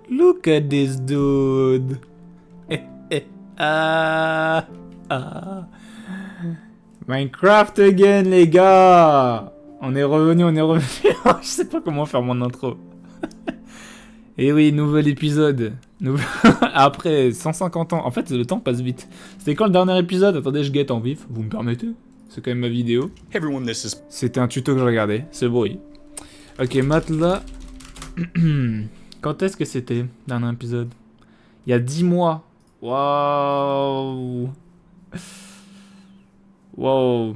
Look at this dude. Eh, eh, ah, ah. Minecraft again, les gars. On est revenu, Je sais pas comment faire mon intro. Et oui, nouvel épisode. Après 150 ans. En fait, le temps passe vite. C'était quand le dernier épisode? Attendez, je guette en vif. Vous me permettez? C'est quand même ma vidéo. C'était un tuto que je regardais. C'est bruit. Ok, matelas. Quand est-ce que c'était, dernier épisode? Il y a 10 mois. Waouh. Waouh.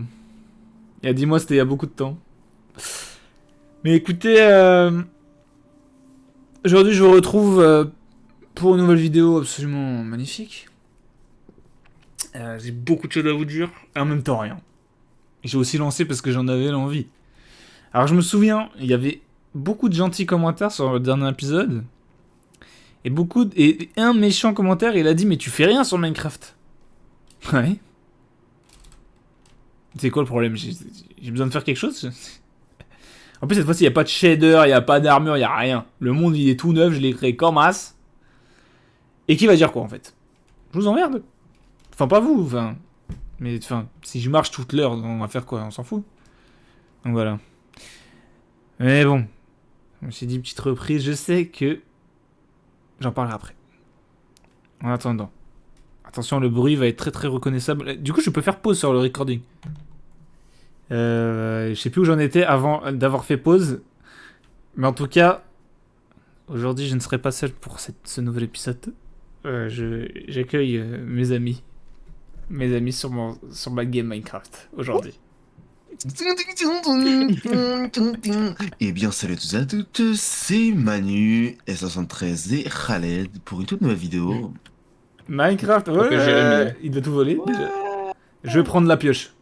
Il y a 10 mois, c'était il y a beaucoup de temps. Mais écoutez, aujourd'hui, je vous retrouve pour une nouvelle vidéo absolument magnifique. J'ai beaucoup de choses à vous dire, et en même temps rien. J'ai aussi lancé parce que j'en avais l'envie. Alors je me souviens, il y avait beaucoup de gentils commentaires sur le dernier épisode. Et un méchant commentaire, il a dit « Mais tu fais rien sur Minecraft !» Ouais. C'est quoi le problème? J'ai besoin de faire quelque chose? En plus, cette fois-ci, il n'y a pas de shader, il n'y a pas d'armure, il n'y a rien. Le monde, il est tout neuf, je l'ai créé comme as. Et qui va dire quoi, en fait? Je vous emmerde. Enfin, pas vous, enfin... Mais, enfin, si je marche toute l'heure, on va faire quoi? On s'en fout. Donc, voilà. Mais bon. Je me suis dit, petite reprise, je sais que... J'en parlerai après. En attendant. Attention, le bruit va être très très reconnaissable. Du coup, je peux faire pause sur le recording. Je sais plus où j'en étais avant d'avoir fait pause. Mais en tout cas, aujourd'hui, je ne serai pas seul pour ce nouvel épisode. J'accueille mes amis. Mes amis sur ma game Minecraft aujourd'hui. Eh bien, salut à tous et à toutes, c'est Manu, S73 et Khaled pour une toute nouvelle vidéo. Minecraft, ouais, il doit tout voler déjà. Je vais prendre la pioche.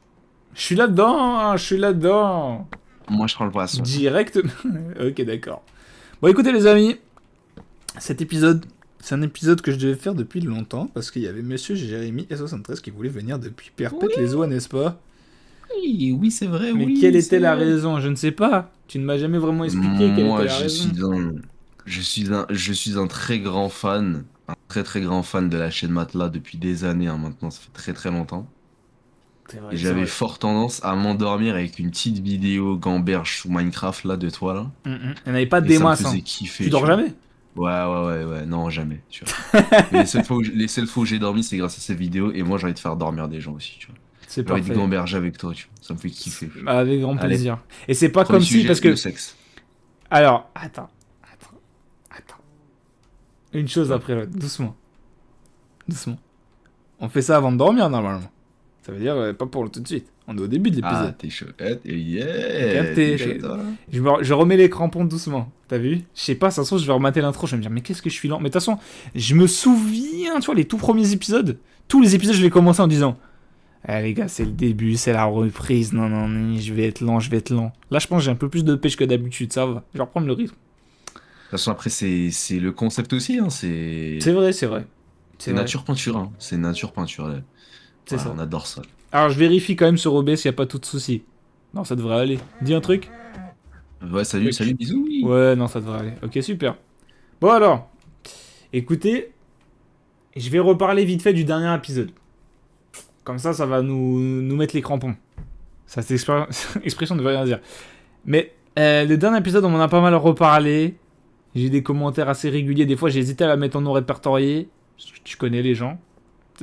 Je suis là-dedans. Moi, je prends le poisson. Direct. Ok, d'accord. Bon, écoutez les amis, cet épisode, c'est un épisode que je devais faire depuis longtemps parce qu'il y avait Monsieur Jérémy S73 qui voulait venir depuis perpète les eaux, n'est-ce pas? Oui, c'est vrai, Mais oui. quelle était la raison? Je ne sais pas. Tu ne m'as jamais vraiment expliqué quelle était la raison. Je suis un très grand fan, un très très grand fan de la chaîne Matelas depuis des années, hein, maintenant, ça fait très très longtemps. Vrai, Et j'avais fort tendance à m'endormir avec une petite vidéo gamberge sous Minecraft, là, de toi, là. Il n'y en avait pas Et des ça me masses, hein. faisait kiffer, Tu dors vois. jamais? Ouais, non, jamais, tu vois. Mais les seules fois où j'ai dormi, c'est grâce à ces vidéos, et moi, j'ai envie de faire dormir des gens aussi, tu vois. C'est J'ai envie de parfait. gamberger avec toi, tu vois. Ça me fait kiffer. Avec grand Allez, plaisir. Et c'est pas premier comme si, sujet, parce que... le sexe. Alors, attends. Une chose Quoi? après l'autre, doucement. On fait ça avant de dormir, normalement. Ça veut dire pas pour tout de suite. On est au début de Ah, l'épisode. t'es chaud. Yeah, Capté. t'es chaud, toi, là. Je remets les crampons doucement. T'as vu? Je sais pas, ça se trouve, je vais remater l'intro. Je vais me dire, mais qu'est-ce que je suis lent? Mais de toute façon, je me souviens, tu vois, les tout premiers épisodes. Tous les épisodes, je vais commencer en disant, eh les gars, c'est le début, c'est la reprise. Non, je vais être lent. Là, je pense que j'ai un peu plus de pêche que d'habitude. Ça va. Je vais reprendre le rythme. De toute façon, après, c'est le concept aussi, hein. C'est vrai. C'est nature peinture, hein. C'est nature peinture, là. C'est Voilà, ça. on adore ça. Alors, je vérifie quand même sur OBS s'il n'y a pas tout de soucis. Non, ça devrait aller. Dis un truc. Ouais, salut, bisous. Oui. Ouais, non, ça devrait aller. Ok, super. Bon, alors. Écoutez, je vais reparler vite fait du dernier épisode. Comme ça va nous mettre les crampons. Ça, cette expression ne veut rien dire. Mais le dernier épisode, on m'en a pas mal reparlé. J'ai eu des commentaires assez réguliers. Des fois, j'ai hésité à la mettre en non répertorié. Tu connais les gens.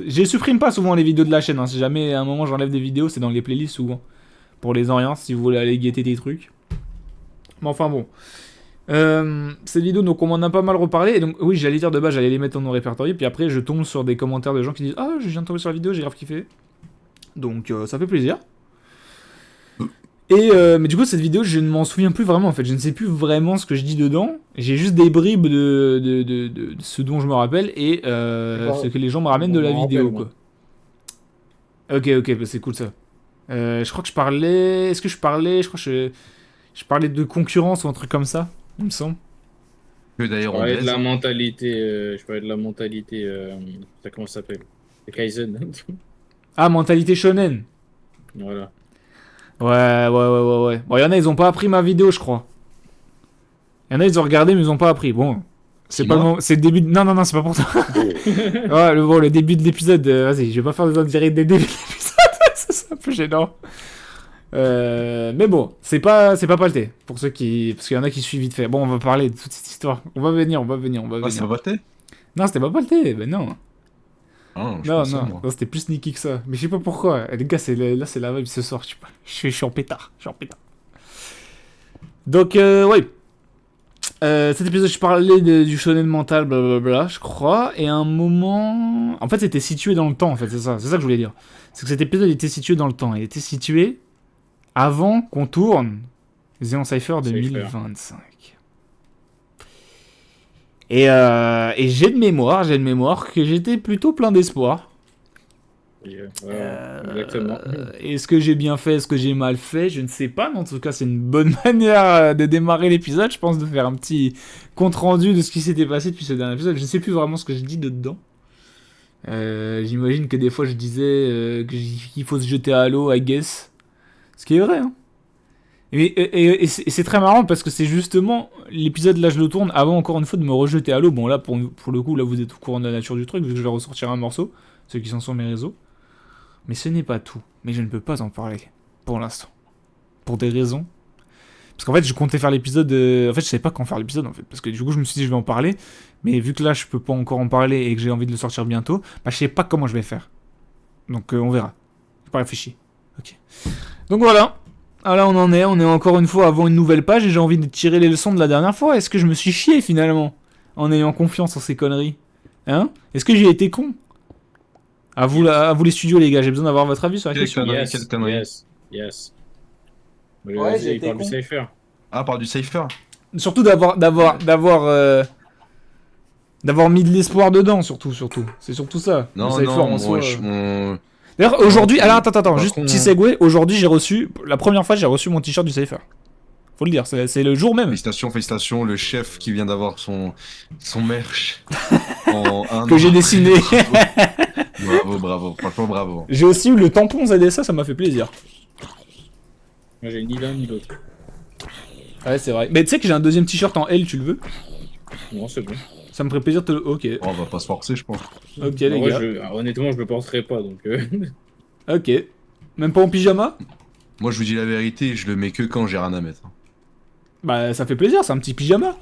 Je supprime pas souvent les vidéos de la chaîne. Hein. Si jamais à un moment j'enlève des vidéos, c'est dans les playlists souvent. Pour les Orients, si vous voulez aller guetter des trucs. Mais enfin bon. Cette vidéo, donc on m'en a pas mal reparlé. Et donc, oui, j'allais dire de base, j'allais les mettre en non répertorié. Puis après, je tombe sur des commentaires de gens qui disent ah, je viens de tomber sur la vidéo, j'ai grave kiffé. Donc, ça fait plaisir. Et mais du coup, cette vidéo, je ne m'en souviens plus vraiment en fait. Je ne sais plus vraiment ce que je dis dedans. J'ai juste des bribes de ce dont je me rappelle et ce que les gens me ramènent de la vidéo, quoi. Ok, bah c'est cool ça. Je crois que je parlais. Est-ce que je parlais? Je crois que je parlais de concurrence ou un truc comme ça, il me semble. Que d'ailleurs, Je on parlais de baise. la mentalité, ça comment ça s'appelle? C'est Kaizen. Ah, mentalité shonen. Voilà. Ouais. Bon, il y en a, ils ont pas appris ma vidéo, je crois. Il y en a, ils ont regardé, mais ils ont pas appris. Bon, C'est Dis pas le moi. moment. C'est le début. Non, non, non, c'est pas pour toi. Ouais, le début de l'épisode. Vas-y, je vais pas faire des indirects dès le début de l'épisode. Ça, c'est un peu gênant. Mais bon, c'est pas palté. Pour ceux qui. Parce qu'il y en a qui suivent vite fait. Bon, on va parler de toute cette histoire. On va venir. Ah, c'est pas voté? Non, c'était pas palté. Ben non. Ah, je Non, pense ça, non, moi. non, c'était plus sneaky que ça. Mais je sais pas pourquoi. Les gars, là, c'est la vibe ce soir. Je sais pas. Je suis en pétard. Je suis en pétard. Donc, ouais. Cet épisode, je parlais du shonen mental, blablabla, je crois. Et à un moment. En fait, c'était situé dans le temps, en fait, c'est ça. C'est ça que je voulais dire. C'est que cet épisode était situé dans le temps. Il était situé avant qu'on tourne Xeon Cypher 2025. Et j'ai de mémoire que j'étais plutôt plein d'espoir. Exactement. Est-ce que j'ai bien fait, est-ce que j'ai mal fait, je ne sais pas, mais en tout cas c'est une bonne manière de démarrer l'épisode, je pense, de faire un petit compte rendu de ce qui s'était passé depuis ce dernier épisode. Je ne sais plus vraiment ce que je dis dedans. J'imagine que des fois je disais qu'il faut se jeter à l'eau, I guess. Ce qui est vrai, hein. Et c'est très marrant parce que c'est justement l'épisode, là je le tourne avant encore une fois de me rejeter à l'eau. Bon là pour le coup là vous êtes au courant de la nature du truc vu que je vais ressortir un morceau, ceux qui sont sur mes réseaux. Mais ce n'est pas tout. Mais je ne peux pas en parler pour l'instant. Pour des raisons. Parce qu'en fait je comptais faire l'épisode, en fait je savais pas quand faire l'épisode en fait. Parce que du coup je me suis dit je vais en parler. Mais vu que là je peux pas encore en parler et que j'ai envie de le sortir bientôt, bah je sais pas comment je vais faire. Donc on verra. J'ai pas réfléchi. Ok. Donc voilà. Ah là on est encore une fois avant une nouvelle page et j'ai envie de tirer les leçons de la dernière fois. Est-ce que je me suis chié finalement en ayant confiance en ces conneries? Hein? Est-ce que j'ai été con? À vous les studios les gars, j'ai besoin d'avoir votre avis sur la Quelle question. connerie, Yes, quelle connerie. yes. Mais Ouais, vas-y, j'ai il été parle du con. Cypher. Ah, par du Cypher. Surtout d'avoir mis de l'espoir dedans surtout. C'est surtout ça. Non, Le Cypher non, en soi, D'ailleurs, aujourd'hui, attends, Pas juste con, petit hein. segue. Aujourd'hui, j'ai reçu, la première fois, j'ai reçu mon t-shirt du Cypher. Faut le dire, c'est le jour même. Félicitations, le chef qui vient d'avoir son merch en un Que an. j'ai dessiné. Bravo, franchement bravo. J'ai aussi eu le tampon ZSA, ça m'a fait plaisir. Moi j'ai ni l'un ni l'autre. Ouais, c'est vrai. Mais tu sais que j'ai un deuxième t-shirt en L, tu le veux? Non, c'est bon. Ça me ferait plaisir de te le. Ok. On va pas se forcer, je pense. Ok, les Moi, gars. honnêtement, je le porterai pas donc. Ok. Même pas en pyjama? Moi, je vous dis la vérité, je le mets que quand j'ai rien à mettre. Bah, ça fait plaisir, c'est un petit pyjama.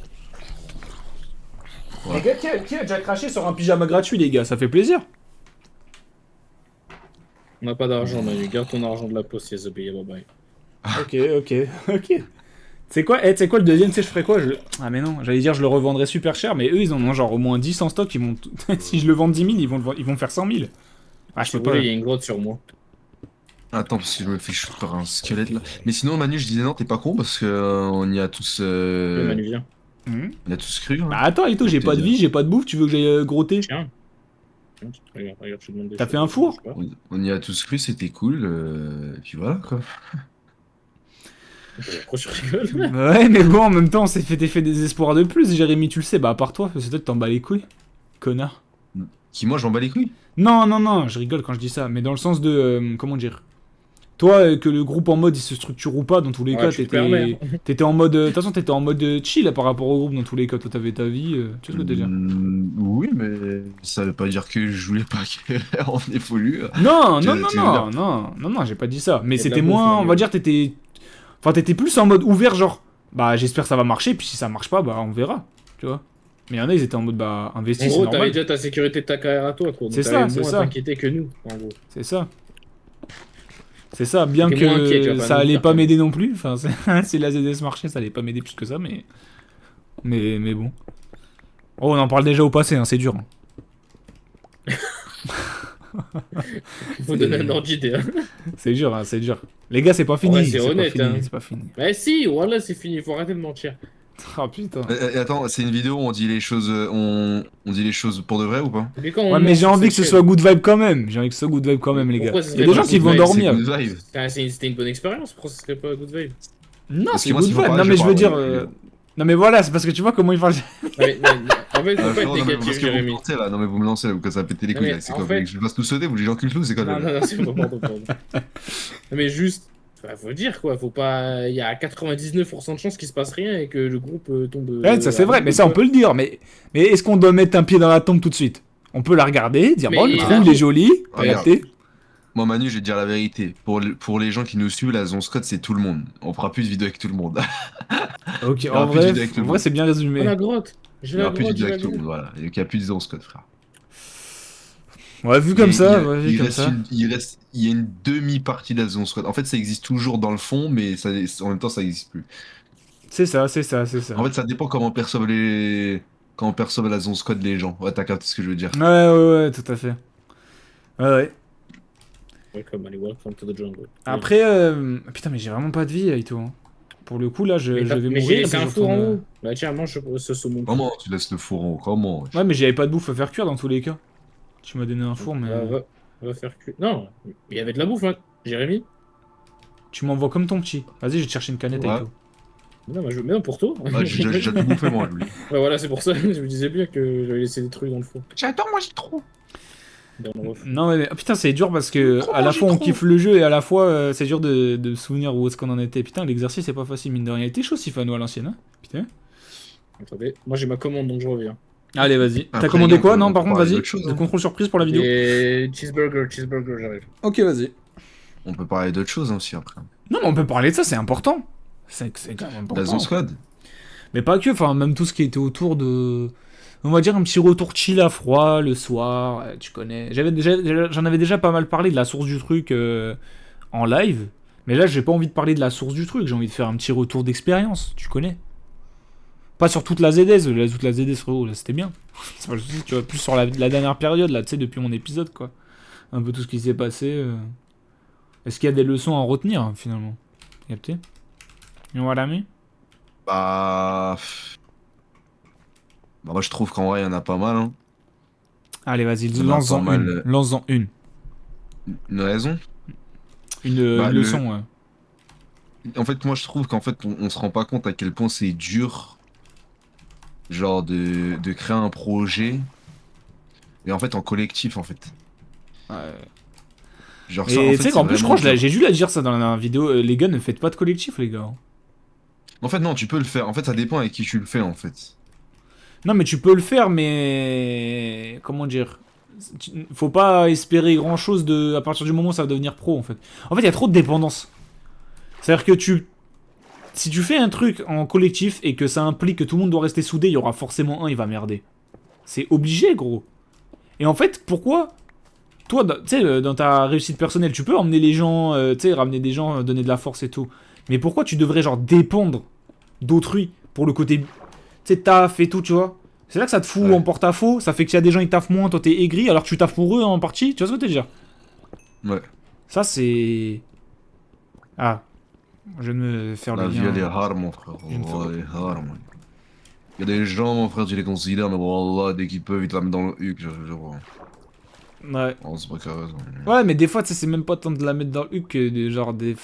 Ouais. Les gars, qui a déjà craché sur un pyjama gratuit, les gars? Ça fait plaisir. On n'a pas d'argent, Manu. Garde ton argent de la poste, yes, bye bye. Ok. C'est quoi le deuxième? Tu sais, je ferais quoi? Ah, mais non, j'allais dire, je le revendrais super cher, mais eux, ils en ont genre au moins 10 en stock. Ils vont si je le vends 10 000, ils vont faire 100 000. Ah, je Je peux peux pas. il y a une grotte sur moi. Attends, parce que je me fais shooter par un squelette là. Mais sinon, Manu, je disais non, t'es pas con parce que on y a tous. Manu, viens. Mhm. On y a tous cru. Hein. Bah, attends, et tout, j'ai pas de vie, j'ai pas de bouffe, tu veux que j'aille grotter? Tiens. Regarde, je te demande des T'as choses. fait un four? On y a tous cru, c'était cool. Et puis voilà quoi. Pourquoi je rigole? Ouais, mais bon, en même temps, on s'est fait des espoirs de plus, Jérémy, tu le sais. Bah, à part toi, c'est toi qui t'en bats les couilles. Connard. Qui moi, j'en bats les couilles. Non, je rigole quand je dis ça, mais dans le sens de. Comment dire? Toi, que le groupe en mode il se structure ou pas, dans tous les Ouais, cas, tu te permets, t'étais en mode. De toute façon, t'étais en mode chill là, par rapport au groupe, dans tous les cas. Toi, t'avais ta vie. Tu vois ce que je veux dire? Oui, mais ça veut pas dire que je voulais pas qu'on évolue. Non, Tu- non, non, tu veux non, dire- non, j'ai pas dit ça. Mais Il y a de la c'était bouffe, moins. On Manu. va dire, t'étais. Enfin, t'étais plus en mode ouvert, genre. Bah, j'espère que ça va marcher, puis si ça marche pas, bah, on verra. Tu vois? Mais il y en a, ils étaient en mode, bah, En investi, c'est gros, t'avais normal. déjà ta sécurité de ta carrière à toi, quoi. Donc C'est ça, t'avais c'est moins ça. t'inquiéter que nous, en gros. C'est ça. C'est ça, bien T'es moins inquiet, tu que vas pas ça nous allait dire pas que- m'aider non plus. Enfin, si la ZS marchait, ça allait pas m'aider plus que ça, mais. Mais bon. Oh, on en parle déjà au passé, hein, c'est dur. Hein. Faut donner un ordre d'idée. Hein. C'est dur, hein, c'est dur. Les gars, c'est pas fini. Ouais, c'est honnête, pas fini, hein. c'est pas fini. Mais si, voilà, c'est fini, faut arrêter de mentir. Ah putain. Attends, c'est une vidéo où on dit les choses, on dit les choses pour de vrai ou pas? Mais quand on Ouais, mais ment, j'ai envie que ce c'est soit good vibe quand même. J'ai envie que ce soit good vibe quand même, les gars. Pourquoi ce Il y a serait des gens pas qui good vont vibe, dormir. C'est good vibe. C'était une bonne expérience, pourquoi ce serait pas good vibe? Non, Parce c'est que moi, good s'il faut vibe. parler, Non, mais je je veux dire. parle. Non, mais voilà, c'est parce que tu vois comment il parle. En fait, faut pas être Non, mais parce négatif, que vous me Jérémy. lancez là, non mais vous me lancez là, quand ça a pété les Non, couilles mais là, c'est en quoi? Vous fait- voulez que je fasse tout sauter, vous voulez que j'encule tout, c'est quoi Non, le. non, non, c'est bon, pardon. Non, mais juste, Bah, faut le dire, quoi. Faut pas... Il y a 99% de chances qu'il se passe rien et que le groupe tombe... Ouais, ça c'est à vrai, l'eau, mais ça on quoi. peut le dire. Mais est-ce qu'on doit mettre un pied dans la tombe tout de suite? On peut la regarder, dire bon, le Mais trou la il est tombe... joli, t'as Regarde. capté? Moi, Manu, je vais te dire la vérité. Pour les gens qui nous suivent, la Zone Squad, c'est tout le monde. On fera plus de vidéos avec tout le monde. Ok, Il y en aura plus de vrai, vidéos avec tout le monde. c'est bien Oh, résumé. la grotte. J'ai Il y la aura plus de grotte, j'ai vidéos la avec tout le grotte. monde, voilà. Il n'y a plus de Zone Squad, frère. Ouais, vu comme ça, Il, ouais, vu il comme reste ça. il y a une demi-partie de la Zone Squad. En fait, ça existe toujours dans le fond, mais ça, en même temps, ça n'existe plus. C'est ça, c'est ça, c'est ça. En fait, ça dépend comment perçoivent la Zone Squad les gens. Ouais, t'as capté ce que je veux dire. Ouais, ouais, ouais, tout à fait. Ouais, ouais. Welcome, allez, welcome to the jungle. Après, putain, mais j'ai vraiment pas de vie, Aito. Hein. Pour le coup, là, je vais Mais mourir. j'ai si t'as je un four en retourne, haut. Bah tiens, mange ce saumon. Comment tu laisses le four en haut? Comment? Ouais, mais j'avais pas de bouffe à faire cuire dans tous les cas. Tu m'as donné un four, mais. Va faire cuire. Non, il y avait de la bouffe, hein, Jérémy. Tu m'envoies comme ton petit. Vas-y, je vais te chercher une canette, Ouais. Aito. Non, mais mais non, pour toi. Ouais, j'ai déjà tout bouffé, moi, lui. Ouais, voilà, c'est pour ça. Je me disais bien que j'avais laissé des trucs dans le four. J'adore manger trop. Dans le ref. Non, mais putain, c'est dur parce que Trop à la manger fois on trop. kiffe le jeu et à la fois c'est dur de se souvenir où est-ce qu'on en était. Putain, l'exercice c'est pas facile, mine de rien. Il était chaud, Sifano à l'ancienne, hein. Putain. Attendez, moi j'ai ma commande donc je reviens. Allez, vas-y. T'as Après, commandé on quoi? peut- Non, on par peut contre, parler vas-y. d'autre chose, Le hein. contrôle surprise pour la vidéo. Et cheeseburger, j'arrive. Ok, vas-y. On peut parler d'autre chose aussi après. Non, mais on peut parler de ça, c'est important. C'est quand même La important. Zone Squad. Mais pas que, enfin, même tout ce qui était autour de. On va dire un petit retour chill à froid le soir, tu connais. J'en avais déjà pas mal parlé de la source du truc en live. Mais là, j'ai pas envie de parler de la source du truc, j'ai envie de faire un petit retour d'expérience, tu connais. Pas sur toute la ZS, toute la ZS, frérot, là c'était bien. C'est pas le souci, tu vois, plus sur la dernière période, là, tu sais, depuis mon épisode, quoi. Un peu tout ce qui s'est passé. Est-ce qu'il y a des leçons à en retenir, hein, finalement? Capté? You know what I mean? Bah... Bah, moi, je trouve qu'en vrai, il y en a pas mal. Hein. Allez, vas-y, Ça m'a lance-en pas mal, une. Lance-en une. Une raison. Une Bah, leçon, ouais. En fait, moi, je trouve qu'en fait, on se rend pas compte à quel point c'est dur, genre, de créer un projet, et en fait, en collectif, en fait. Ouais. Genre, ça, en Et fait, tu sais c'est qu'en plus, je vraiment crois, dur. j'ai dû la dire ça dans la dernière vidéo, les gars, ne faites pas de collectif, les gars. En fait, non, tu peux le faire. En fait, ça dépend avec qui tu le fais, en fait. Non, mais tu peux le faire, mais. Comment dire? Faut pas espérer grand chose à partir du moment où ça va devenir pro, en fait. En fait, il y a trop de dépendance. C'est-à-dire que si tu fais un truc en collectif et que ça implique que tout le monde doit rester soudé, il y aura forcément un, il va merder. C'est obligé, gros. Et en fait, pourquoi toi, tu sais, dans ta réussite personnelle, tu peux emmener les gens, tu sais, ramener des gens, donner de la force et tout. Mais pourquoi tu devrais, genre, dépendre d'autrui pour le côté, tu sais, taf et tout, tu vois? C'est là que ça te fout Ouais. en porte-à-faux. Ça fait qu'il y a des gens qui taffent moins, toi t'es aigri, alors que tu taffes pour eux en partie. Tu vois ce que je veux te dire? Ouais. Ça, c'est. Ah. Je viens de me faire La le vie, lien. elle est rare, mon frère. Une fois. Elle est rare, man. Il y a des gens, mon frère, tu les considères, mais voilà, dès qu'ils peuvent, ils te la mettent dans le huc. Ouais. Oh, c'est pas carré, ça. Ouais, mais des fois, tu sais, c'est même pas tant de la mettre dans le huc que genre des.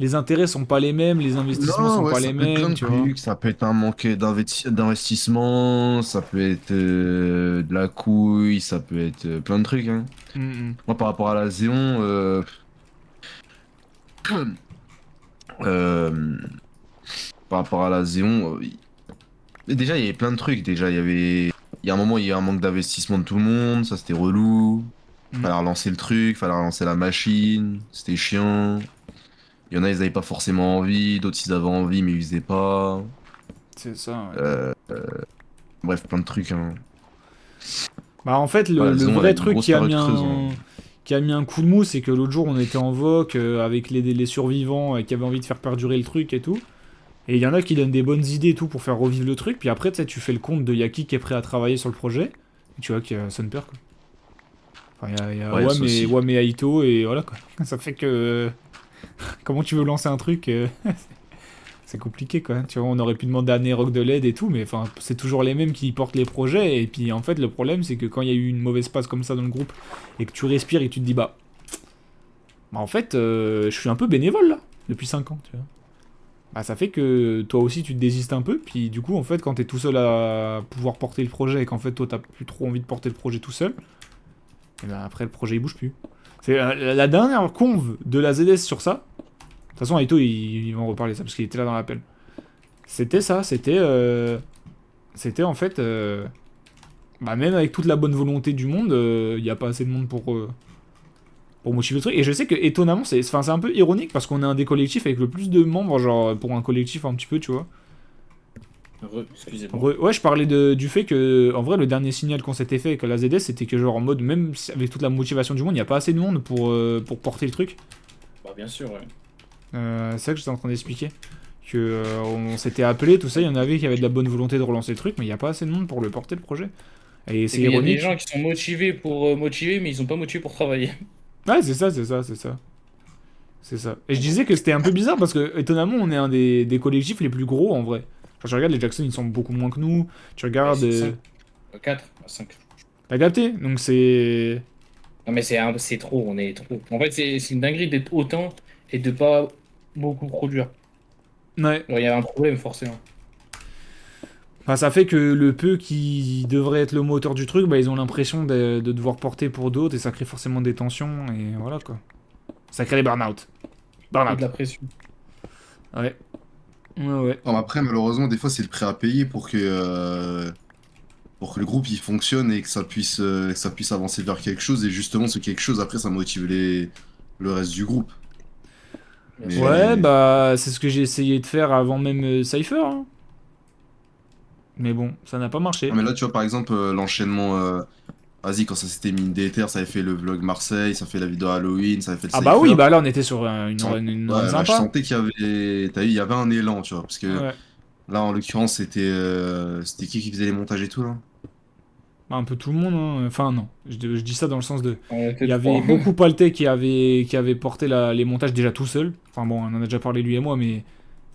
Les intérêts sont pas les mêmes, les investissements Non, sont ouais, pas ça les peut être plein mêmes, de tu vois. trucs. Ça peut être un manque d'investissement, ça peut être de la couille, ça peut être plein de trucs. Hein. Mm, Moi, par rapport à la Zéon, euh, par rapport à la Zéon, mais déjà, il y avait plein de trucs. Déjà, il y a un moment, il y a un manque d'investissement de tout le monde, ça c'était relou. Mm. Fallait relancer le truc, fallait relancer la machine, c'était chiant. Il y en a, ils avaient pas forcément envie, d'autres ils avaient envie, mais ils faisaient pas. C'est ça, ouais. Bref, plein de trucs. Hein. Bah, en fait, Voilà, le Zéon, elle a vrai une truc grosse période creuse, hein. qui a mis un coup de mou, c'est que l'autre jour, on était en vogue avec les survivants qui avaient envie de faire perdurer le truc et tout. Et il y en a qui donnent des bonnes idées et tout pour faire revivre le truc. Puis après, tu sais, tu fais le compte de Yaki qui est prêt à travailler sur le projet. Et tu vois qu'il y a Sunper, quoi. Enfin, il y a Ouais, ça aussi. Wam et Aito, et voilà, quoi. Ça fait que. Comment tu veux lancer un truc c'est compliqué, quoi. Tu vois, on aurait pu demander à Nerok de l'aide et tout, mais enfin, c'est toujours les mêmes qui portent les projets. Et puis, en fait, le problème, c'est que quand il y a eu une mauvaise passe comme ça dans le groupe, et que tu respires et que tu te dis, bah en fait, je suis un peu bénévole, là, depuis 5 ans, tu vois. Bah, ça fait que toi aussi, tu te désistes un peu. Puis, du coup, en fait, quand t'es tout seul à pouvoir porter le projet, et qu'en fait, toi, t'as plus trop envie de porter le projet tout seul, et ben après, le projet, il bouge plus. C'est la dernière conve de la ZS sur ça. façon, Aito, ils vont reparler ça parce qu'il était là dans l'appel. C'était ça, c'était en fait. Bah, même avec toute la bonne volonté du monde, il n'y a pas assez de monde pour motiver le truc. Et je sais que, étonnamment, c'est un peu ironique parce qu'on est un des collectifs avec le plus de membres, genre pour un collectif un petit peu, tu vois. Excusez-moi. Ouais, je parlais du fait que, en vrai, le dernier signal qu'on s'était fait avec la ZS, c'était que, genre, en mode, même avec toute la motivation du monde, il n'y a pas assez de monde pour porter le truc. Bah, bien sûr, ouais. C'est ça que j'étais en train d'expliquer. Que on s'était appelé, tout ça, il y en avait qui avaient de la bonne volonté de relancer le truc, mais il n'y a pas assez de monde pour le porter, le projet. Et c'est Il y a des ironique. gens qui sont motivés pour motiver, mais ils sont pas motivés pour travailler. Ouais, c'est ça. C'est ça. Et je disais que c'était un peu bizarre parce que, étonnamment, on est un des collectifs les plus gros en vrai. Genre, tu regardes les Jackson, ils sont beaucoup moins que nous. Tu regardes. 4 à 5. T'as capté? Donc c'est. Non, mais c'est trop, on est trop. En fait, c'est une dinguerie d'être autant et de pas beaucoup produire. Ouais. Alors, il y a un problème, forcément. Enfin, ça fait que le peu qui devrait être le moteur du truc, bah, ils ont l'impression de devoir porter pour d'autres et ça crée forcément des tensions et voilà quoi. Ça crée des burn-out. Et de Burn-out. la pression. Ouais. Ouais. Non, après, malheureusement, des fois, c'est le prêt à payer pour que le groupe il fonctionne et que ça puisse avancer vers quelque chose. Et justement, ce quelque chose, après, ça motive le reste du groupe. Bien Mais- sûr. Ouais, bah, c'est ce que j'ai essayé de faire avant même Cypher. Hein. Mais bon, ça n'a pas marché. Ah, mais là, tu vois, par exemple, l'enchaînement. Vas-y, quand ça s'était mis d'éther, ça avait fait le vlog Marseille, ça fait la vidéo Halloween, ça avait fait le Ah bah Cypher. oui, bah là on était sur une Sans- run Ouais, là, je sympa. sentais qu'il y avait, t'as vu, il y avait un élan, tu vois, parce que Ouais. là, en l'occurrence, c'était qui faisait les montages et tout, là? Bah, un peu tout le monde. Hein. Enfin, non. Je dis ça dans le sens de. On était Il y avait trois. beaucoup Palté qui avait porté les montages déjà tout seul. Enfin bon, on en a déjà parlé lui et moi, mais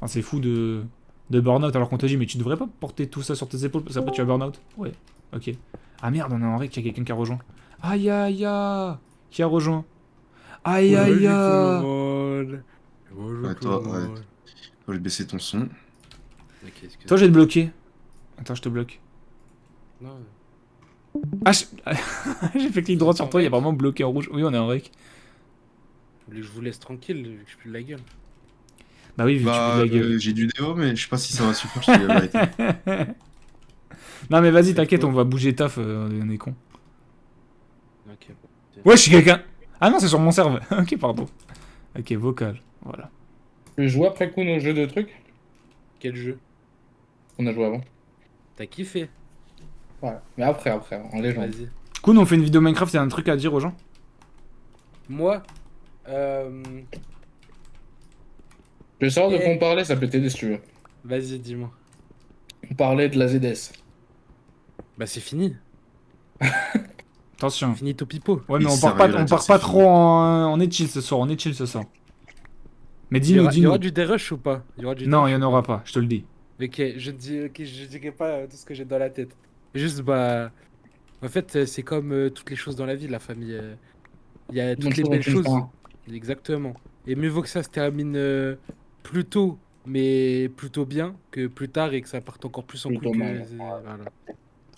enfin, c'est fou de burn-out alors qu'on te dit, mais tu devrais pas porter tout ça sur tes épaules parce qu'après tu vas burn-out. Ouais, ok. Ah merde, on a en vrai qu'il y a quelqu'un qui a rejoint. Aïe aïe aïe. Qui a rejoint? Aïe aïe aïe. Ouais, toi, ouais. Faut lui baisser ton son. Toi, je vais te bloquer. Attends, je te bloque. Non, Ah, j'ai fait clic droit sur toi, il y a vraiment bloqué en rouge. Oui, on est en rec. vous voulez que je vous laisse tranquille, vu que je pue de la gueule. Bah oui, vu que tu Bah, fous de la gueule. j'ai du déo, mais je sais pas si ça va suffire, je te dis la vérité. Non mais vas-y, C'est t'inquiète, quoi on va bouger taf, on est con. Ok. Ouais, je suis quelqu'un. Ah non, c'est sur mon serveur. Ok, pardon. Ok, vocal. Voilà. Tu joues après coup nos jeux de trucs Quel jeu? qu'on a joué avant. T'as kiffé? Ouais. Mais après, en légende. Vas-y. Cool, on fait une vidéo Minecraft, c'est un truc à dire aux gens. Moi, Je sors de Et- quoi on parlait, ça peut t'aider si tu veux. vas-y, dis-moi. On parlait de la ZS. Bah c'est fini. Attention. Fini pipo. Ouais, mais Il on sert part à pas, rien de on dire part c'est pas fini. trop en... On est chill ce soir, on est chill ce soir. Mais Il y dis-nous, aura, il y dis-nous. aura du dérush ou pas? Il y aura du Non, dérush il y en ou aura pas, je te le dis. Ok, je dirai pas tout ce que j'ai dans la tête. Juste, bah. En fait, c'est comme toutes les choses dans la vie, la famille. Il y a Bonne toutes les chose belles en choses. temps. Exactement. Et mieux vaut que ça se termine plus tôt, mais plutôt bien, que plus tard et que ça parte encore plus en Plutôt couille. mal. Voilà.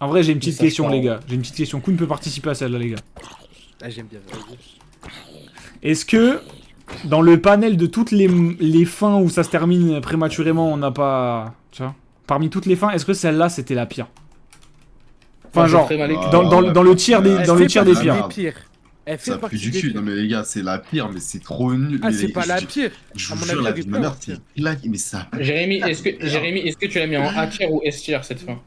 En vrai, j'ai une petite ça, question, je les parle. gars. J'ai une petite question. Kuhn peut participer à celle-là, les gars. Ah, j'aime bien. Vas-y. Est-ce que, dans le panel de toutes les fins où ça se termine prématurément, on n'a pas... Tu vois? Parmi toutes les fins, est-ce que celle-là, c'était la pire? Enfin, Moi, je genre, ferai ma lecture. dans le tiers des, Elle dans fait le tiers des partie pires. Merde. pires. Elle fait Ça pue partie du des cul. pires. Non, mais les gars, c'est la pire, mais c'est trop nul. Ah, Mais c'est les- pas la je- pire. Je À vous mon jure, avis, la il vie y de ma aurait mère, pas c'est claque, mais ça. Jérémy, est-ce que tu l'as mis en A tier ou S tier cette fin?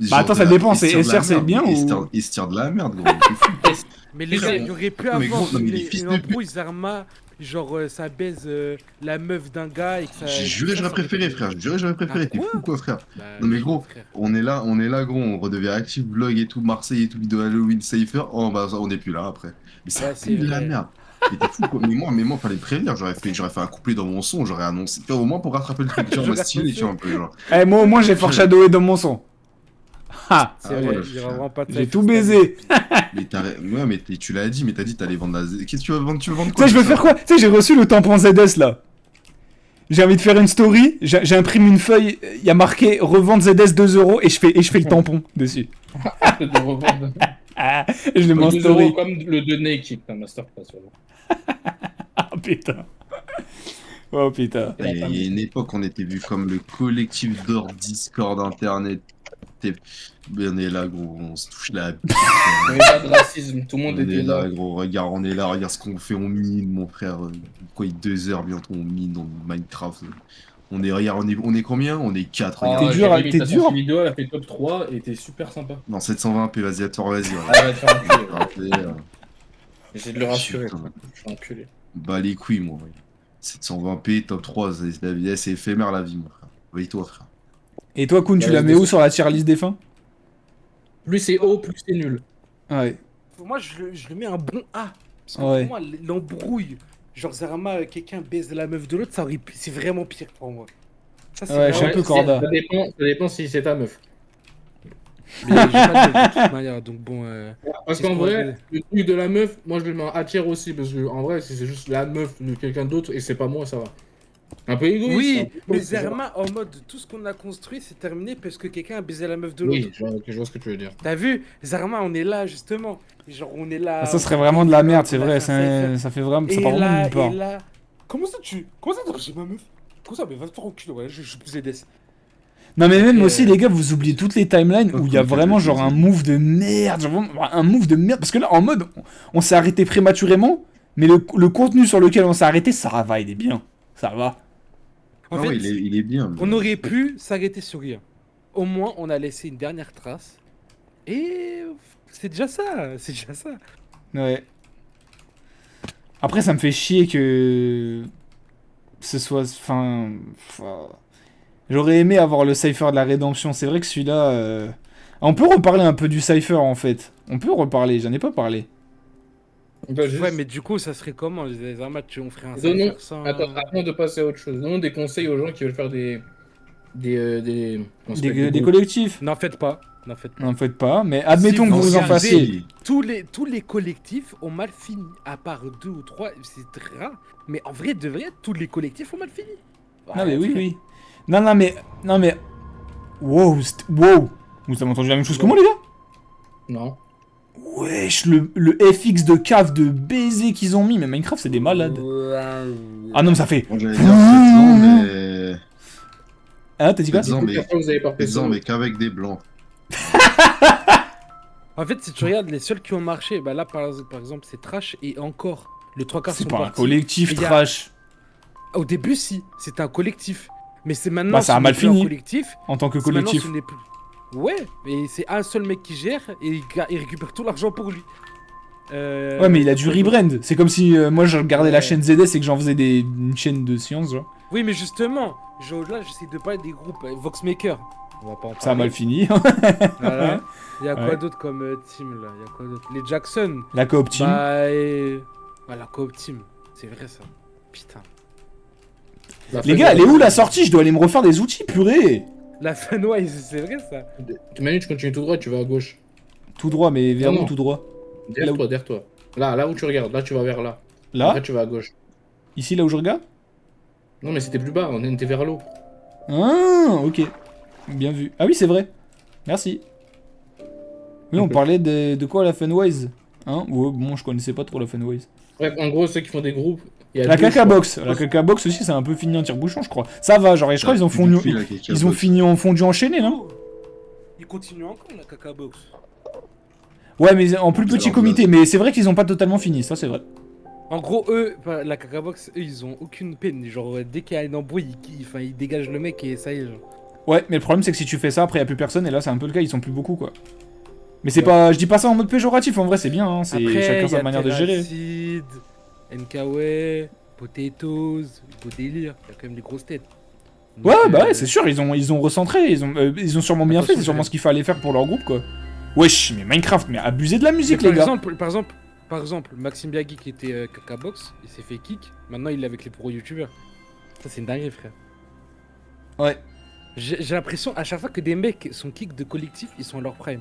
Bah, attends, ça dépend, c'est SR SR, c'est bien ou- Il se tire de la merde, gros. C'est fou. Mais Tu sais, il y aurait pu non, mais avoir gros, non, mais les fils une de pute. embrouille Zarma, genre ça baise la meuf d'un gars et que ça. J'ai juré, j'aurais préféré, frère. J'ai juré, j'aurais préféré. Ah, T'es quoi fou, quoi, frère. Bah, Non, mais oui, gros, frère. on est là, gros. On redevient actif, vlog et tout, Marseille et tout, vidéo Halloween, Cypher. Oh, bah, on est plus là après. Mais ça Ouais, pue c'est de la vrai. merde. Mais t'es fou, quoi. Mais moi, fallait me prévenir. J'aurais fait un couplet dans mon son, j'aurais annoncé. Tu vois, au moins pour rattraper le truc. Tu vois, on J'aurais m'a stylé, annoncé. tu vois, un peu, genre. Eh, moi, au moins, j'ai foreshadowé dans mon son. Ah, C'est Ah, vrai, ouais, il y aura vraiment pas de j'ai safe tout cette année. baisé. Mais ouais, mais tu l'as dit, mais t'as dit t'allais vendre la Z. Qu'est-ce que tu veux vendre? Tu veux vendre Tu quoi? sais, je veux faire quoi? Tu sais, j'ai reçu le tampon ZS là. J'ai envie de faire une story, j'imprime une feuille, il y a marqué revente ZS 2 € et je fais le tampon dessus. De revendre. Ah, je le mets en 2 story. euros comme le de Naked, un masterclass. Voilà. Ah putain. Oh putain. Il y a une époque, on était vu comme le collectif d'or Discord Internet. On est là, gros, on se touche la bite. Il n'y avait pas de racisme, tout le monde On était est là, là. gros, regarde, on est là, regarde ce qu'on fait, on mine, mon frère. Quoi, il est 2 heures bientôt, on mine dans Minecraft. On est, regarde, on est combien? On est 4, T'es regarde. dur, Jérémy, t'es t'as dur. sorti vidéo, elle a fait top 3 et t'es super sympa. Non, 720p, vas-y, attends, vas-y. Ah, va te faire enculer. Rappelez, J'essaie de le rassurer. putain. Je suis enculé. Bah les couilles, moi. 720p, top 3, c'est éphémère la vie, mon frère. Veille-toi, frère. Et toi, Kun, tu Ouais, la je mets sais. où sur la tier list des fins? Plus c'est haut, plus c'est nul. Ouais. Pour moi, je le mets un bon A. Parce que Ouais. pour moi, l'embrouille, genre Zarama, quelqu'un baise la meuf de l'autre, c'est vraiment pire pour moi. Ça, c'est Ouais, je suis un peu corda. Ça dépend si c'est ta meuf. Mais j'ai pas de meuf de toute manière, donc bon. Parce Qu'est-ce qu'en qu'on va vrai, dire le truc de la meuf, moi je le mets en A tier aussi. Parce que en vrai, si c'est juste la meuf de quelqu'un d'autre et c'est pas moi, ça va. Un peu égoïste. Oui, un peu mais égoïste, ça va. Zarama, en mode tout ce qu'on a construit, c'est terminé parce que quelqu'un a baisé la meuf de l'autre. Oui, je vois ce que tu veux dire. T'as vu, Zarama, on est là justement. Genre, on est là. Ah, ça serait vraiment de la merde, c'est on a vrai. fait un cypher. Ça fait vraiment. Ça Et part vraiment de là, nulle part. et là. Comment ça, j'ai ma meuf? Comment ça, mais va te faire enculer, ouais, je suis plus des. Non, mais même Et, aussi, les gars, vous oubliez toutes les timelines où il y a Ok, vraiment ok, genre ok. un move de merde. Genre vraiment un move de merde. Parce que là, en mode, on s'est arrêté prématurément. Mais le contenu sur lequel on s'est arrêté, ça va, il est bien. Ça va. En Ah fait, ouais, il est bien. on aurait pu s'arrêter sur rien. Au moins, on a laissé une dernière trace. Et c'est déjà ça, c'est déjà ça. Ouais. Après, ça me fait chier que ce soit. Enfin. J'aurais aimé avoir le Cypher de la rédemption. C'est vrai que celui-là. On peut reparler un peu du Cypher en fait. On peut reparler, j'en ai pas parlé. Ouais, mais du coup, ça serait comment les armes, on ferait un Donnons, cypher sans. attends, avant de passer à autre chose, donnons des conseils aux gens qui veulent faire comment ça s'appelle, Des groupes. collectifs. N'en faites pas. N'en faites pas. N'en faites pas, mais admettons Si que vous vous en regardez- fassiez. Tous les collectifs ont mal fini. À part 2 ou 3, c'est très rare. Mais en vrai, de vrai, tous les collectifs ont mal fini. Non, mais oui, oui. Non, mais. Non, mais. Wow, wow. Vous avez entendu la même chose que moi, les gars? Non. Wesh, le FX de cave de baiser qu'ils ont mis, mais Minecraft, c'est des malades. Ah non, mais ça fait. Bon, j'allais dire faites-en, mais. Ah, t'as dit quoi? Faites-en, mais. Pourquoi vous avez pas fait Faites-en, ça mais qu'avec des blancs. En fait, si tu regardes les seuls qui ont marché, bah là, par exemple, c'est Trash et encore. Le 3 quarts C'est sont pas un partis. collectif Il y a- trash Au début, si. C'était un collectif. Mais c'est maintenant. Bah, ça a ce mal n'est plus un fini. collectif. en tant que C'est maintenant, collectif. ce n'est plus. Ouais, mais c'est un seul mec qui gère et il récupère tout l'argent pour lui. Ouais, mais il a dû rebrand. C'est comme si moi je regardais la Ouais. chaîne ZS et que j'en faisais une chaîne de science, genre. Oui, mais justement, là, j'essaie de parler des groupes. Voxmaker. On va pas en parler. Ça a mal fini. Voilà. Il y a quoi Ouais. d'autre comme team là? Il y a quoi d'autre? Les Jackson. La coop team. Bah, la coop team. C'est vrai ça. Putain. Les gars, elle est où la sortie? Je dois aller me refaire des outils, purée. La Funwise, c'est vrai ça. Manu, tu continues tout droit, tu vas à gauche. Tout droit, mais vers Non, où non. tout droit? Derrière toi, derrière toi. Là où tu regardes, là tu vas vers là. Là? Après tu vas à gauche. Ici, là où je regarde? Non mais c'était plus bas, on était vers l'eau. Ah, ok. Bien vu. Ah oui, c'est vrai. Merci. Oui, on parlait de quoi la Funwise? Hein? Ouais, bon, je connaissais pas trop la Funwise. Bref, en gros, ceux qui font des groupes, il y a La deux caca choix. box. La caca box aussi, c'est un peu fini en tire-bouchon, je crois. Ça va, genre, et je crois qu'ils ont fondu. Ils ont fini en fondu enchaîné, non? Il continue encore la caca box. Ouais, mais en plus C'est petit leur comité. Mais c'est vrai qu'ils ont pas totalement fini, ça c'est vrai. En gros, eux, la caca box, eux, ils ont aucune peine. Genre, dès qu'il y a une embrouille, ils dégagent le mec et ça y est. Genre. Ouais, mais le problème c'est que si tu fais ça, après y a plus personne, et là c'est un peu le cas, ils sont plus beaucoup quoi. Mais c'est Ouais. pas. Je dis pas ça en mode péjoratif, en vrai c'est bien, hein, c'est Après, chacun il y sa a manière de gérer. Terracid, NKW, Potatoes, beau délire. Il y a quand même des grosses têtes. Donc, Ouais, bah ouais, c'est sûr, ils ont recentré, ils ont sûrement bien fait, Attention, c'est sûrement je- ce qu'il fallait faire pour leur groupe quoi. Wesh, mais Minecraft, mais abusez de la musique les gars. Par exemple, Maxime Biagui qui était caca box, il s'est fait kick. Maintenant, il est avec les pro youtubeurs. Ça, c'est une dinguerie, frère. Ouais. J'ai l'impression, à chaque fois que des mecs sont kick de collectif, ils sont à leur prime.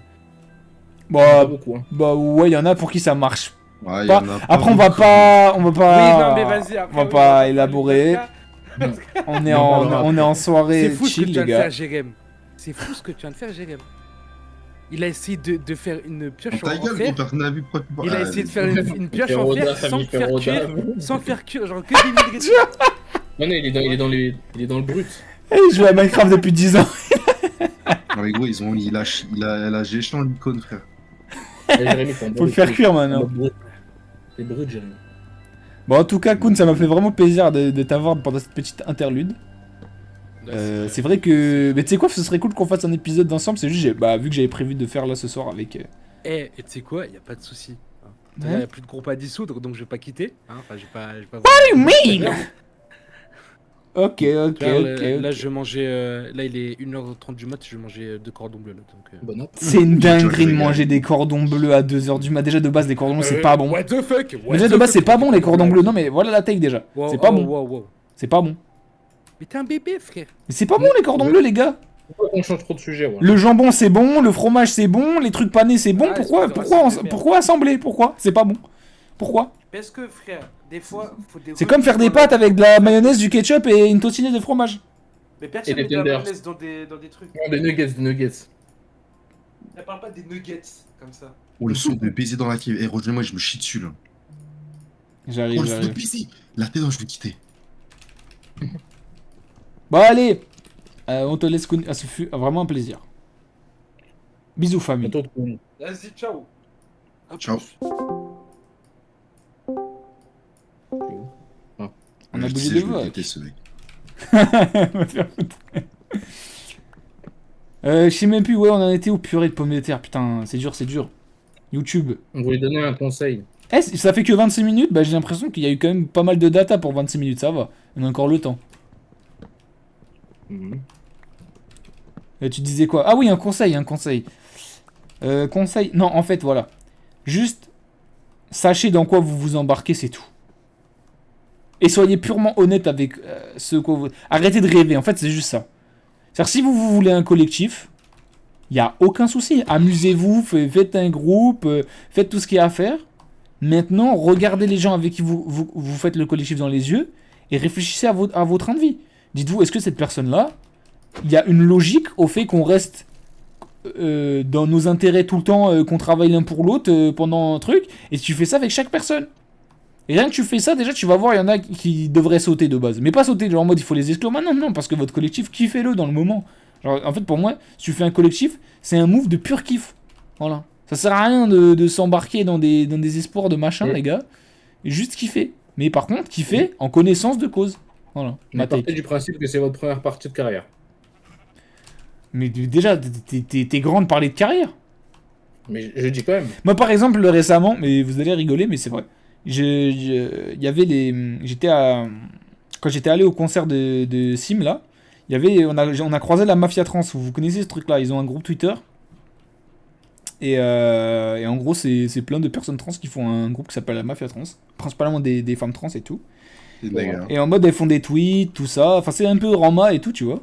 Pas Bah, beaucoup. Hein. bah ouais, y en a pour qui ça marche. Ouais, y Pas- en a pas Après on va beaucoup. pas. Oui, non, mais vas-y, après. On va oui, pas parler élaborer. de caca. On est Non, en soirée C'est fou ce que chill tu viens les de gars. faire, Jérém. C'est fou ce que tu viens de faire, Jérém. Il a essayé de faire une pioche Ta en gueule, fer. personne n'a vu pourquoi tu parles. Il a essayé de faire une pioche en Roda, fer famille Roda. sans faire cuire, genre que des milliers de... Non, il est dans le brut. Eh, il joue à Minecraft depuis 10 ans. Non, mais gros, il a géchant l'icône, frère. Jérémy, Faut le faire cuire maintenant. C'est brut, Jérémy. Bon, en tout cas, Koun, ça m'a fait vraiment plaisir de t'avoir pendant cette petite interlude. C'est vrai que. Mais tu sais quoi, ce serait cool qu'on fasse un épisode d'ensemble. C'est juste, vu que j'avais prévu de faire là ce soir avec. Et tu sais quoi, y a pas de souci. Il Ouais. y a plus de groupe à dissoudre, donc je vais pas quitter. Hein, enfin, je vais pas. What do you mean? Ok. Là, je mangeais. Là, il est 1h30 du mat, je vais manger 2 cordons bleus. Là, donc, Bon app. C'est une dinguerie de manger des cordons bleus à 2h du mat. Déjà de base, les cordons bleus, c'est pas bon. What the fuck? Mais déjà de base, c'est pas bon les cordons bleus. Non, mais voilà la take déjà. Wow, C'est pas oh, bon. wow. C'est pas bon. Mais t'es un bébé, frère. Mais c'est pas bon les cordons bleus, les gars. Pourquoi on change trop de sujet, ouais. Le jambon, c'est bon. Le fromage, c'est bon. Les trucs panés, c'est bon. Ah, Pourquoi, excuse-moi, c'est de merde. pourquoi assembler? Pourquoi? C'est pas bon. Pourquoi? Parce que, frère, des fois, faut des. C'est comme faire des pâtes avec de la mayonnaise, du ketchup et une tocinette de fromage. Mais personne Et met des de la tenders. mayonnaise dans des trucs. Non, des nuggets. Elle parle pas des nuggets comme ça. Oh, le son de baiser dans la cave. Eh, rejoins-moi, je me chie dessus, là. J'arrive, Oh, le son de j'arrive. baiser. La tête, non, je vais quitter. Bon, allez. On te laisse. Ah, ce fut vraiment un plaisir. Bisous, famille. Attends, on- Vas-y, ciao. À Ciao. plus. On a Je bougé sais, de je vais voix. quitter ce mec. Va te faire foutre. Je sais même plus, ouais, on en était au purée de pommes de terre. Putain, c'est dur, c'est dur. YouTube. on voulait donner un conseil. Eh, ça fait que 26 minutes. Bah, j'ai l'impression qu'il y a eu quand même pas mal de data pour 26 minutes. Ça va. On a encore le temps. Mhm. Tu disais quoi? Ah oui, un conseil, un conseil. Conseil. Non, en fait, voilà. Juste, sachez dans quoi vous vous embarquez, c'est tout. Et soyez purement honnête avec ce que vous... Arrêtez de rêver, en fait, c'est juste ça. C'est-à-dire, si vous voulez un collectif, il n'y a aucun souci. Amusez-vous, faites un groupe, faites tout ce qu'il y a à faire. Maintenant, regardez les gens avec qui vous faites le collectif dans les yeux et réfléchissez à vos trains de vie. Dites-vous, est-ce que cette personne-là, il y a une logique au fait qu'on reste dans nos intérêts tout le temps, qu'on travaille l'un pour l'autre pendant un truc, et tu fais ça avec chaque personne. Et rien que tu fais ça, déjà tu vas voir, il y en a qui devraient sauter de base. Mais pas sauter genre en mode il faut les exclure maintenant, non, parce que votre collectif, kiffez-le dans le moment. Genre, en fait, pour moi, si tu fais un collectif, c'est un move de pur kiff. Voilà. Ça sert à rien de s'embarquer dans des espoirs de machin, les gars. Juste kiffer. Mais par contre, kiffer en connaissance de cause. Voilà. Mais Ma take. partez du principe que c'est votre première partie de carrière. Mais déjà, t'es grand de parler de carrière. Mais je dis quand même. Moi, par exemple, récemment, mais vous allez rigoler, mais c'est vrai. Il y avait quand j'étais allé au concert de Sim, là, on a croisé la Mafia Trans. Vous connaissez ce truc-là? Ils ont un groupe Twitter. Et en gros, c'est plein de personnes trans qui font un groupe qui s'appelle la Mafia Trans. Principalement des femmes trans et tout. C'est dingue, Et en mode, elles font des tweets, tout ça. Enfin, c'est un peu Rama et tout, tu vois.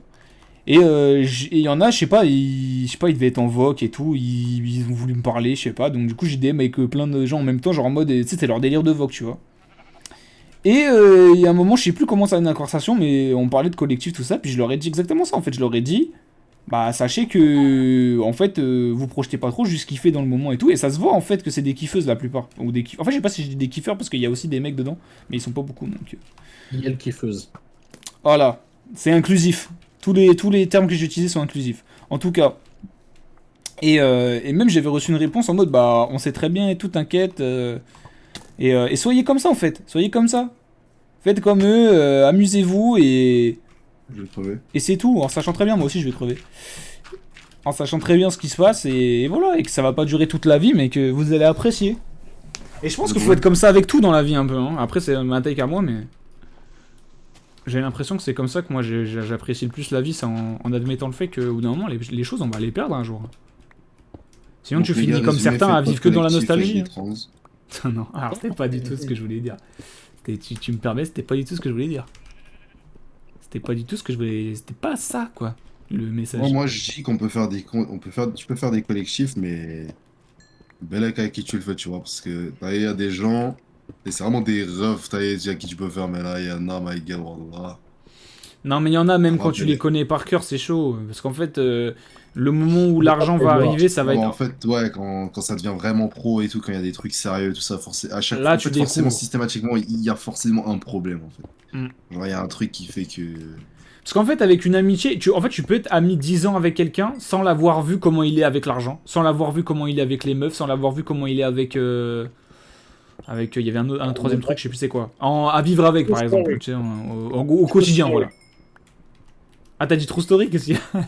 Et il y en a, je sais pas, ils devaient être en voc et tout. Ils ont voulu me parler, je sais pas. Donc, du coup, j'ai DM avec plein de gens en même temps, genre en mode, tu sais, c'était leur délire de voc, tu vois. Et il y a un moment, je sais plus comment ça a une conversation, mais on parlait de collectif, tout ça. Puis je leur ai dit exactement ça, en fait. Je leur ai dit, bah, sachez que, en fait, vous projetez pas trop, juste kiffer dans le moment et tout. Et ça se voit, en fait, que c'est des kiffeuses la plupart. Ou des En fait, je sais pas si je dis des kiffeurs parce qu'il y a aussi des mecs dedans, mais ils sont pas beaucoup, donc. Il y a le kiffeuse. Voilà, c'est inclusif. Tous les termes que j'ai utilisés sont inclusifs. En tout cas. Et même j'avais reçu une réponse en mode bah on sait très bien et tout, t'inquiète. Et soyez comme ça en fait. Soyez comme ça. Faites comme eux, amusez-vous et Je vais crever. c'est tout. En sachant très bien, moi aussi je vais crever. En sachant très bien ce qui se passe et voilà. Et que ça va pas durer toute la vie mais que vous allez apprécier. Et je pense qu'il faut être comme ça avec tout dans la vie un peu. Hein. Après c'est ma take à moi mais... J'ai l'impression que c'est comme ça que moi j'apprécie le plus la vie, c'est en admettant le fait qu'au bout d'un moment les choses on va les perdre un jour. Sinon Donc, tu les finis gars, comme résumé, certains à faites vivre que dans la collectif avec nostalgie. les trans. Non, alors c'était pas du tout ce que je voulais dire. Tu me permets, c'était pas du tout ce que je voulais dire. C'était pas du tout ce que je voulais... C'était pas ça quoi, le message. Moi, je dis qu'on peut faire tu peux faire des collectifs, mais bel avec à qui tu le fais, tu vois, parce que il y a des gens, et c'est vraiment des refs, à qui tu peux faire, mais là, il y en a, my god, voilà. Non mais il y en a même quand tu Rappelez. les connais par cœur, c'est chaud. Parce qu'en fait, Le moment où l'argent va arriver, ça va Non, être... en fait, ouais, quand ça devient vraiment pro et tout, quand il y a des trucs sérieux, tout ça, à chaque Là, en tu fait, forcément, découvres. systématiquement, il y a forcément un problème, en fait. Mm. Genre, il y a un truc qui fait que... Parce qu'en fait, avec une amitié, tu peux être ami 10 ans avec quelqu'un sans l'avoir vu comment il est avec l'argent, sans l'avoir vu comment il est avec les meufs, sans l'avoir vu comment il est avec... il y avait un troisième truc, je sais plus c'est quoi. À vivre avec, par exemple, tu sais, au quotidien, voilà. Ah, t'as dit True Story, qu'est-ce qu'il y a?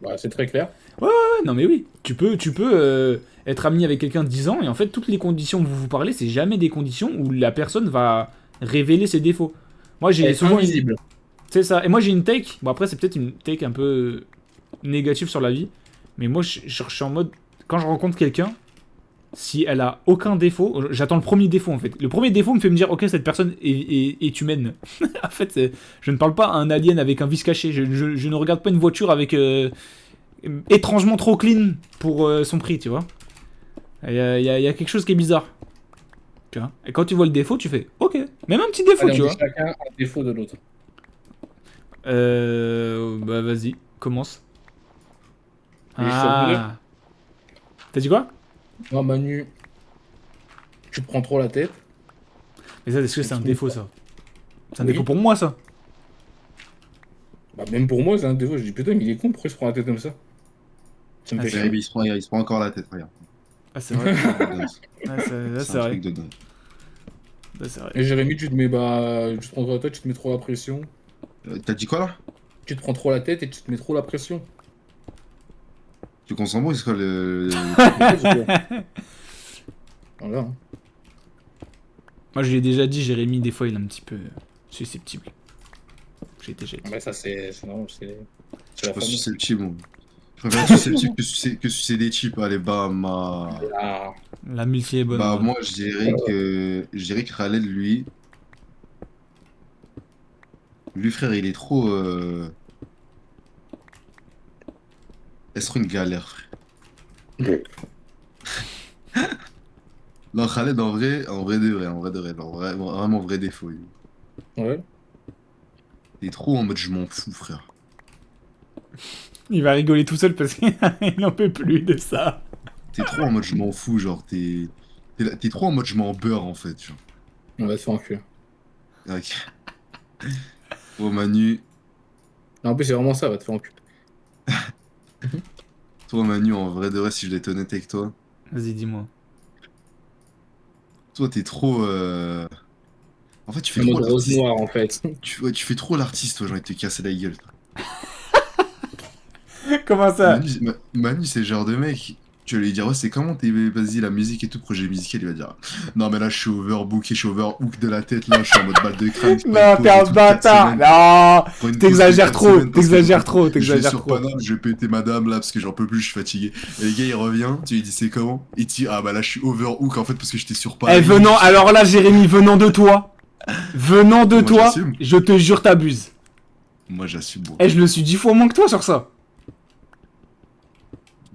Bah, c'est très clair. Ouais, non mais oui, tu peux être ami avec quelqu'un de 10 ans, et en fait, toutes les conditions où vous vous parlez, c'est jamais des conditions où la personne va révéler ses défauts. Moi, j'ai Elle est souvent... invisible. C'est ça. Et moi, j'ai une take. Bon, après, c'est peut-être une take un peu négative sur la vie. Mais moi, je suis en mode. Quand je rencontre quelqu'un, si elle a aucun défaut, j'attends le premier défaut en fait. Le premier défaut me fait me dire, ok, cette personne est humaine. En fait, je ne parle pas à un alien avec un vice caché. Je ne regarde pas une voiture avec. Étrangement trop clean pour son prix, tu vois. Il y a quelque chose qui est bizarre. Tu vois. Et quand tu vois le défaut, tu fais, ok. Même un petit défaut, Allez, tu on vois. dit chacun un défaut de l'autre. Bah vas-y, commence. Et je t'avoue, T'as dit quoi? moi, Manu, tu te prends trop la tête. Mais ça, est-ce que c'est un défaut, ça? C'est un Oui. défaut pour moi, ça? Bah, même pour moi, c'est un défaut. Je dis, putain, mais il est con, pourquoi il se prend la tête comme ça? Ça me Ah, fait c'est chier. Il se prend encore la tête, regarde. Ah, c'est vrai. Ah, c'est C'est un vrai. truc de dingue. C'est vrai. Et Jérémy, tu te mets, bah, tu te prends trop la tête, tu te mets trop la pression. T'as dit quoi, là? Tu te prends trop la tête et tu te mets trop la pression. Tu qu'on s'en c'est quoi Voilà. Hein. Moi, je l'ai déjà dit, Jérémy, des fois, il est un petit peu susceptible. J'ai déjà dit. Mais ça, c'est normal, c'est Je suis la pas famille. susceptible, moi. Je préfère être susceptible que sucer des chips. Allez, bah, Ah, La multi est bonne. bah, en vrai. moi, je dirais que Khaled, lui, frère, il est trop, elle serait une galère, frère. Non, Khaled, en vrai de vrai, non, vraiment vrai défaut. ouais. Il est trop en mode je m'en fous, frère. Il va rigoler tout seul parce qu'il n'en peut plus de ça. T'es trop en mode je m'en fous, genre, t'es trop en mode je m'en beurre, en fait, genre. On va se faire enculer. Ok. Oh, Manu, Non, en plus, c'est vraiment ça, va te faire enculer. toi, Manu, en vrai de vrai, si je dois être honnête avec toi, Vas-y, dis-moi. toi, t'es trop, en fait, tu fais En trop mode rose l'artiste. noir, en fait. Ouais, tu fais trop l'artiste, toi, j'ai envie de te casser la gueule. Comment ça? Manu, c'est le genre de mec, tu vas lui dire, ouais, c'est comment vas-y, la musique et tout, projet musical, il va dire, non, mais là, je suis overbooké, je suis overhook de la tête, là, je suis en mode balle de crâne. je prends Non, une t'es pause un et tout de 4 bâtard. semaines. Non, Je prends une pause de t'exagères 4 trop. semaines parce que T'exagères trop. je vais T'exagères sur trop. Paname, je vais péter madame, là, parce que j'en peux plus, je suis fatigué. Et le gars, il revient, tu lui dis, c'est comment? Il te dit, ah, bah là, je suis overhook, en fait, parce que j'étais sur Eh, Paris. venant, alors là, Jérémy, venant de toi. Venant de Moi, toi, j'assume. je te jure, t'abuses. Moi, j'assume, bon. Eh, je le suis 10 fois moins que toi sur ça.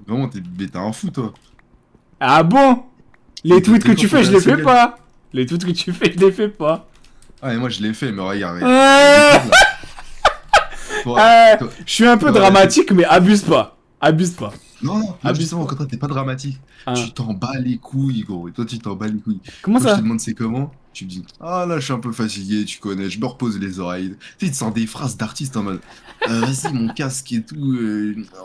Vraiment, mais t'es un fou, toi. Ah bon? Les Mais tweets que quand tu t'es fais, je les fais seul. pas. Les tweets que tu fais, je les fais pas. Ah, et moi, je l'ai fait, mais regarde. Ah, Toi, je suis un peu Ouais, dramatique, mais abuse pas. Abuse pas. non, non, Abuse justement, au pas. contraire, t'es pas dramatique. Hein. Tu t'en bats les couilles, gros. Et toi, tu t'en bats les couilles. Comment Quand je te ça? demande c'est comment, tu me dis, ah là, je suis un peu fatigué, tu connais, je me repose les oreilles. Tu sais, tu sens des phrases d'artistes en mode, vas-y, mon casque et tout.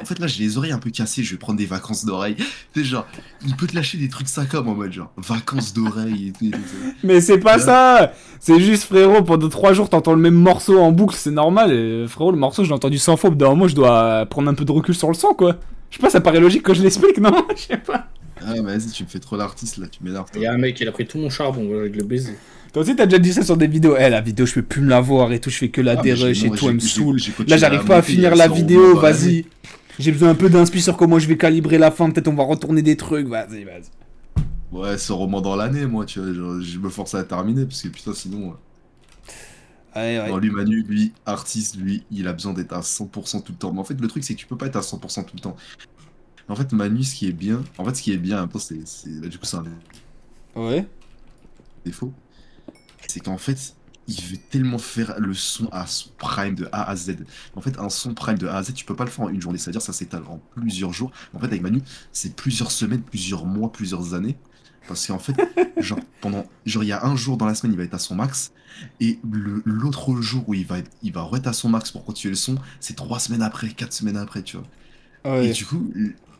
En fait, là, j'ai les oreilles un peu cassées, je vais prendre des vacances d'oreilles. Tu sais, genre, il peut te lâcher des trucs ça comme en mode, genre, vacances d'oreilles et tout. Mais c'est pas Ouais. ça. C'est juste, frérot, pendant 3 jours, t'entends le même morceau en boucle, c'est normal. Et, frérot, le morceau, je l'ai entendu 100 fois. Au bout d'un moment, je dois prendre un peu de recul sur le son, quoi. Je sais pas, ça paraît logique quand je l'explique, non? Je sais pas. Ah, mais vas-y, tu me fais trop l'artiste là, tu m'énerves. Il y a un mec, il a pris tout mon charbon, avec le baiser. Toi aussi, t'as déjà dit ça sur des vidéos. Eh, la vidéo, je peux plus me la voir et tout, je fais que la Ah, mais dérush et tout, elle me saoule. j'ai continué Là, j'arrive à pas à monter, finir elle la sort au vidéo, moins dans l'année. vas-y. J'ai besoin un peu d'inspi sur comment je vais calibrer la fin, peut-être on va retourner des trucs, vas-y, vas-y. Ouais, ce roman dans l'année, moi, tu vois, genre, je me force à terminer, parce que putain, sinon... Ouais, ouais. Non, lui, Manu, lui, artiste, lui, il a besoin d'être à 100% tout le temps. Mais en fait, le truc, c'est que tu peux pas être à 100% tout le temps. En fait, Manu, ce qui est bien, en même temps, bah, du coup, c'est un Ouais. défaut, c'est qu'en fait, il veut tellement faire le son à son prime de A à Z. En fait, un son prime de A à Z, tu peux pas le faire en une journée. C'est-à-dire, ça s'étale en plusieurs jours. En fait, avec Manu, c'est plusieurs semaines, plusieurs mois, plusieurs années. Parce qu'en fait, genre, il y a un jour dans la semaine, il va être à son max. Et l'autre jour où il va être à son max pour continuer le son, c'est 3 semaines après, 4 semaines après, tu vois. Et Ouais. du coup,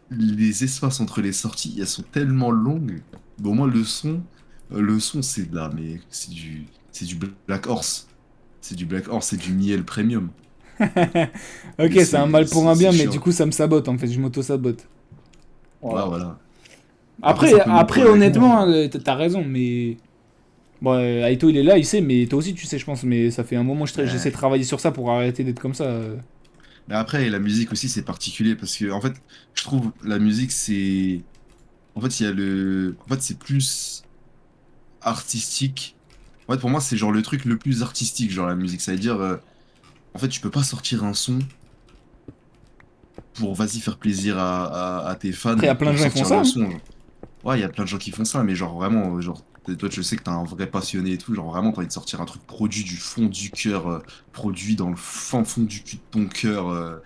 les espaces entre les sorties, elles sont tellement longues. Bon, moi, le son, c'est là, mais c'est du Black Horse. C'est du Black Horse, c'est du miel premium. Ok, Mais c'est un mal pour un bien, c'est mais chiant. du coup, ça me sabote en fait, je m'auto-sabote. Ouais, Voilà. voilà. Après, c'est un peu mon après problème avec moi. honnêtement, t'as raison, mais. Bon, Aito il est là, il sait, mais toi aussi tu sais, je pense, mais ça fait un moment que j'essaie de Ouais. travailler sur ça pour arrêter d'être comme ça. Mais après, la musique aussi, c'est particulier parce que, en fait, je trouve la musique, c'est. En fait, il y a le. En fait, c'est plus artistique. En fait, pour moi, c'est genre le truc le plus artistique, genre la musique. Ça veut dire, en fait, tu peux pas sortir un son pour, vas-y, faire plaisir à tes fans Après, il y a plein de pour gens qui font sortir ça, le hein. son. Genre. Ouais, il y a plein de gens qui font ça, mais genre vraiment, genre, toi, je sais que t'es un vrai passionné et tout. Genre vraiment, t'as envie de sortir un truc produit du fond du cœur, produit dans le fin fond du cul de ton cœur.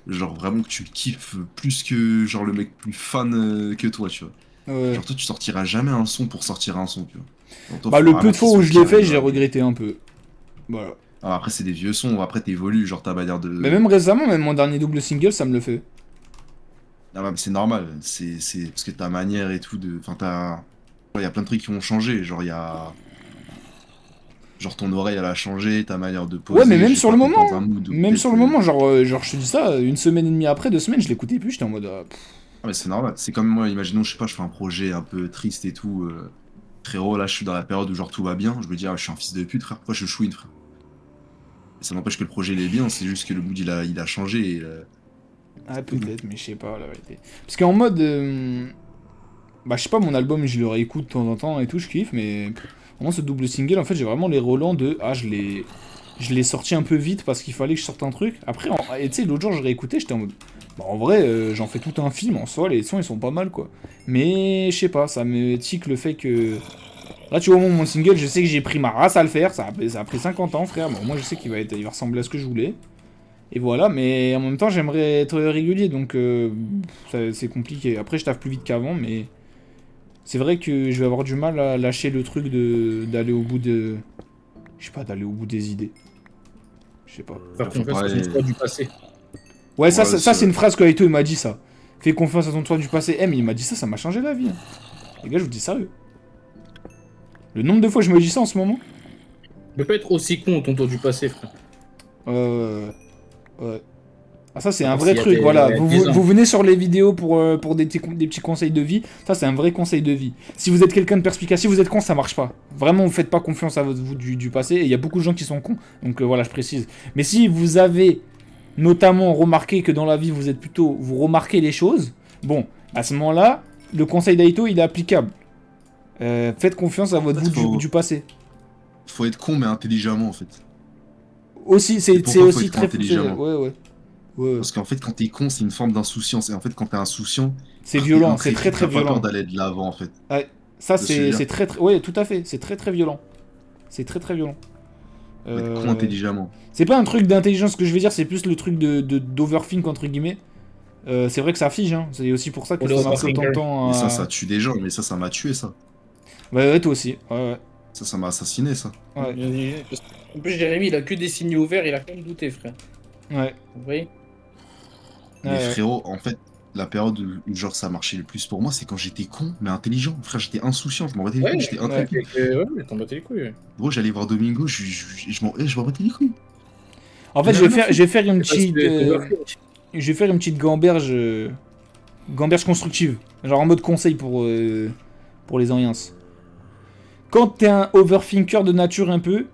Genre vraiment que tu le kiffes plus que genre le mec plus fan que toi, tu vois. Ouais. Genre toi, tu sortiras jamais un son pour sortir un son, tu vois. Donc toi, Bah, faut le peu vraiment de qu'il fois où soit je l'ai fait, carré j'ai dans la musique. regretté un peu. Voilà. Alors, après, c'est des vieux sons, après t'évolues, genre ta manière Mais de. même récemment, même mon dernier double single, ça me le fait. Ah, ouais, mais c'est normal, c'est parce que ta manière et tout de. Enfin, t'as. Il y a plein de trucs qui ont changé, genre il y a. Genre ton oreille elle a changé, ta manière de Ouais, mais poser, je même sais sur pas, le t'es moment, dans un hein. mood où Même sur peut-être. le moment, genre je te dis ça, une semaine et demie après, 2 semaines, je l'écoutais plus, j'étais en mode. Ah, mais c'est normal. C'est comme moi, imaginons, je sais pas, je fais un projet un peu triste et tout. Frérot, là, je suis dans la période où genre tout va bien. Je me dis, ah, je suis un fils de pute, frère. Pourquoi je chouine, frère? Et ça n'empêche que le projet il est bien, c'est juste que le mood il a changé. Et, Ah, c'est tout. peut-être, mais je sais pas, la vérité. Parce qu'en mode. Bah, je sais pas, mon album, je le réécoute de temps en temps et tout, je kiffe, mais. Vraiment, ce double single, en fait, j'ai vraiment les relents de. Ah, je l'ai sorti un peu vite parce qu'il fallait que je sorte un truc. Après, et tu sais, l'autre jour, je réécoutais, j'étais en mode. Bah, en vrai, j'en fais tout un film en soi, les sons ils sont pas mal quoi. Mais je sais pas, ça me tique le fait que. Là, tu vois, mon single, je sais que j'ai pris ma race à le faire, ça a pris 50 ans, frère. Bon, moi, je sais il va ressembler à ce que je voulais. Et voilà, mais en même temps, j'aimerais être régulier, donc c'est compliqué. Après, je taffe plus vite qu'avant, mais c'est vrai que je vais avoir du mal à lâcher le truc d'aller au bout de. Je sais pas, d'aller au bout des idées. Je sais pas. Faire Faut confiance à pas. son soi du passé. Ouais, ça, Ouais, ça, ça, c'est c'est vrai. une phrase que Aito il m'a dit ça. Fais confiance à ton toi du passé. Mais il m'a dit ça, ça m'a changé la vie, hein. Les gars, je vous dis sérieux. Le nombre de fois que je me dis ça en ce moment. Tu peux pas être aussi con, ton tour du passé, frère. Euh. Ouais. Ah, ça, c'est un Encore vrai s'il y a truc, voilà. 10 ans. Vous venez sur les vidéos pour des petits conseils de vie. Ça, c'est un vrai conseil de vie. Si vous êtes quelqu'un de perspicace, si vous êtes con, ça marche pas. Vraiment, vous faites pas confiance à vous du passé. Et il y a beaucoup de gens qui sont cons. Donc voilà, je précise. Mais si vous avez notamment remarqué que dans la vie, vous êtes plutôt. Vous remarquez les choses. Bon, à ce moment-là, le conseil d'Aito, il est applicable. Faites confiance à En votre fait, vous faut, du passé. faut être con mais intelligemment en fait. Aussi, Et c'est pourquoi faut aussi être con très. intelligemment? Ouais, ouais. Ouais. Parce qu'en fait, quand t'es con, c'est une forme d'insouciance. Et en fait, quand t'es insouciant, C'est t'es violent, c'est très intrépide, très t'as pas peur violent. d'aller de l'avant en fait. Ouais, ça De ce que je veux c'est dire. très très. Ouais, tout à fait, c'est très très violent. C'est très très violent. Faut être con Euh, intelligemment. C'est pas un truc d'intelligence que je vais dire, c'est plus le truc d'overthink entre guillemets. C'est vrai que ça fige, hein. C'est aussi pour ça que Pour les ça m'a pris autant de overthinkers. temps Mais ça à. tue des gens. Mais ça m'a tué, ça. Ouais, ouais, toi aussi. Ouais, Ça m'a assassiné, ça. ouais. En plus, Jérémy, il a que des signaux ouverts, il a quand même douté, frère. Ouais. Vous voyez? Mais Ouais. frérot, en fait, la période où genre ça marchait le plus pour moi, c'est quand j'étais con, mais intelligent. Frère, j'étais insouciant, je m'en battais les Ouais, couilles, j'étais Ouais. intrépide. ouais, mais t'en battais les couilles. Ouais. Gros, j'allais voir Domingo, je m'en battais les couilles. En fait, J'en ai rien à foutre. je vais faire une C'est parce petite. que t'es overthink. Je vais faire une petite gamberge. Gamberge constructive. Genre en mode conseil pour les anciens. Quand t'es un overthinker de nature un peu,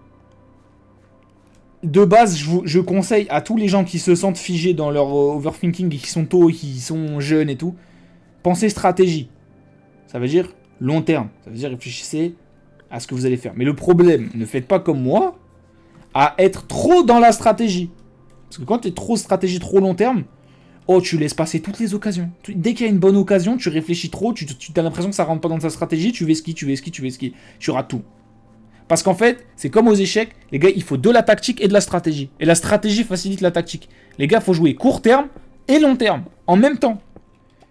de base, je conseille à tous les gens qui se sentent figés dans leur overthinking et qui sont tôt, qui sont jeunes et tout, pensez stratégie. Ça veut dire long terme. Ça veut dire réfléchissez à ce que vous allez faire. Mais le problème, ne faites pas comme moi, à être trop dans la stratégie. Parce que quand t'es trop stratégie, trop long terme, oh, tu laisses passer toutes les occasions. Dès qu'il y a une bonne occasion, tu réfléchis trop, tu as l'impression que ça rentre pas dans ta stratégie, tu vas ski. Tu rates tout. Parce qu'en fait, c'est comme aux échecs, les gars, il faut de la tactique et de la stratégie. Et la stratégie facilite la tactique. Les gars, faut jouer court terme et long terme, en même temps.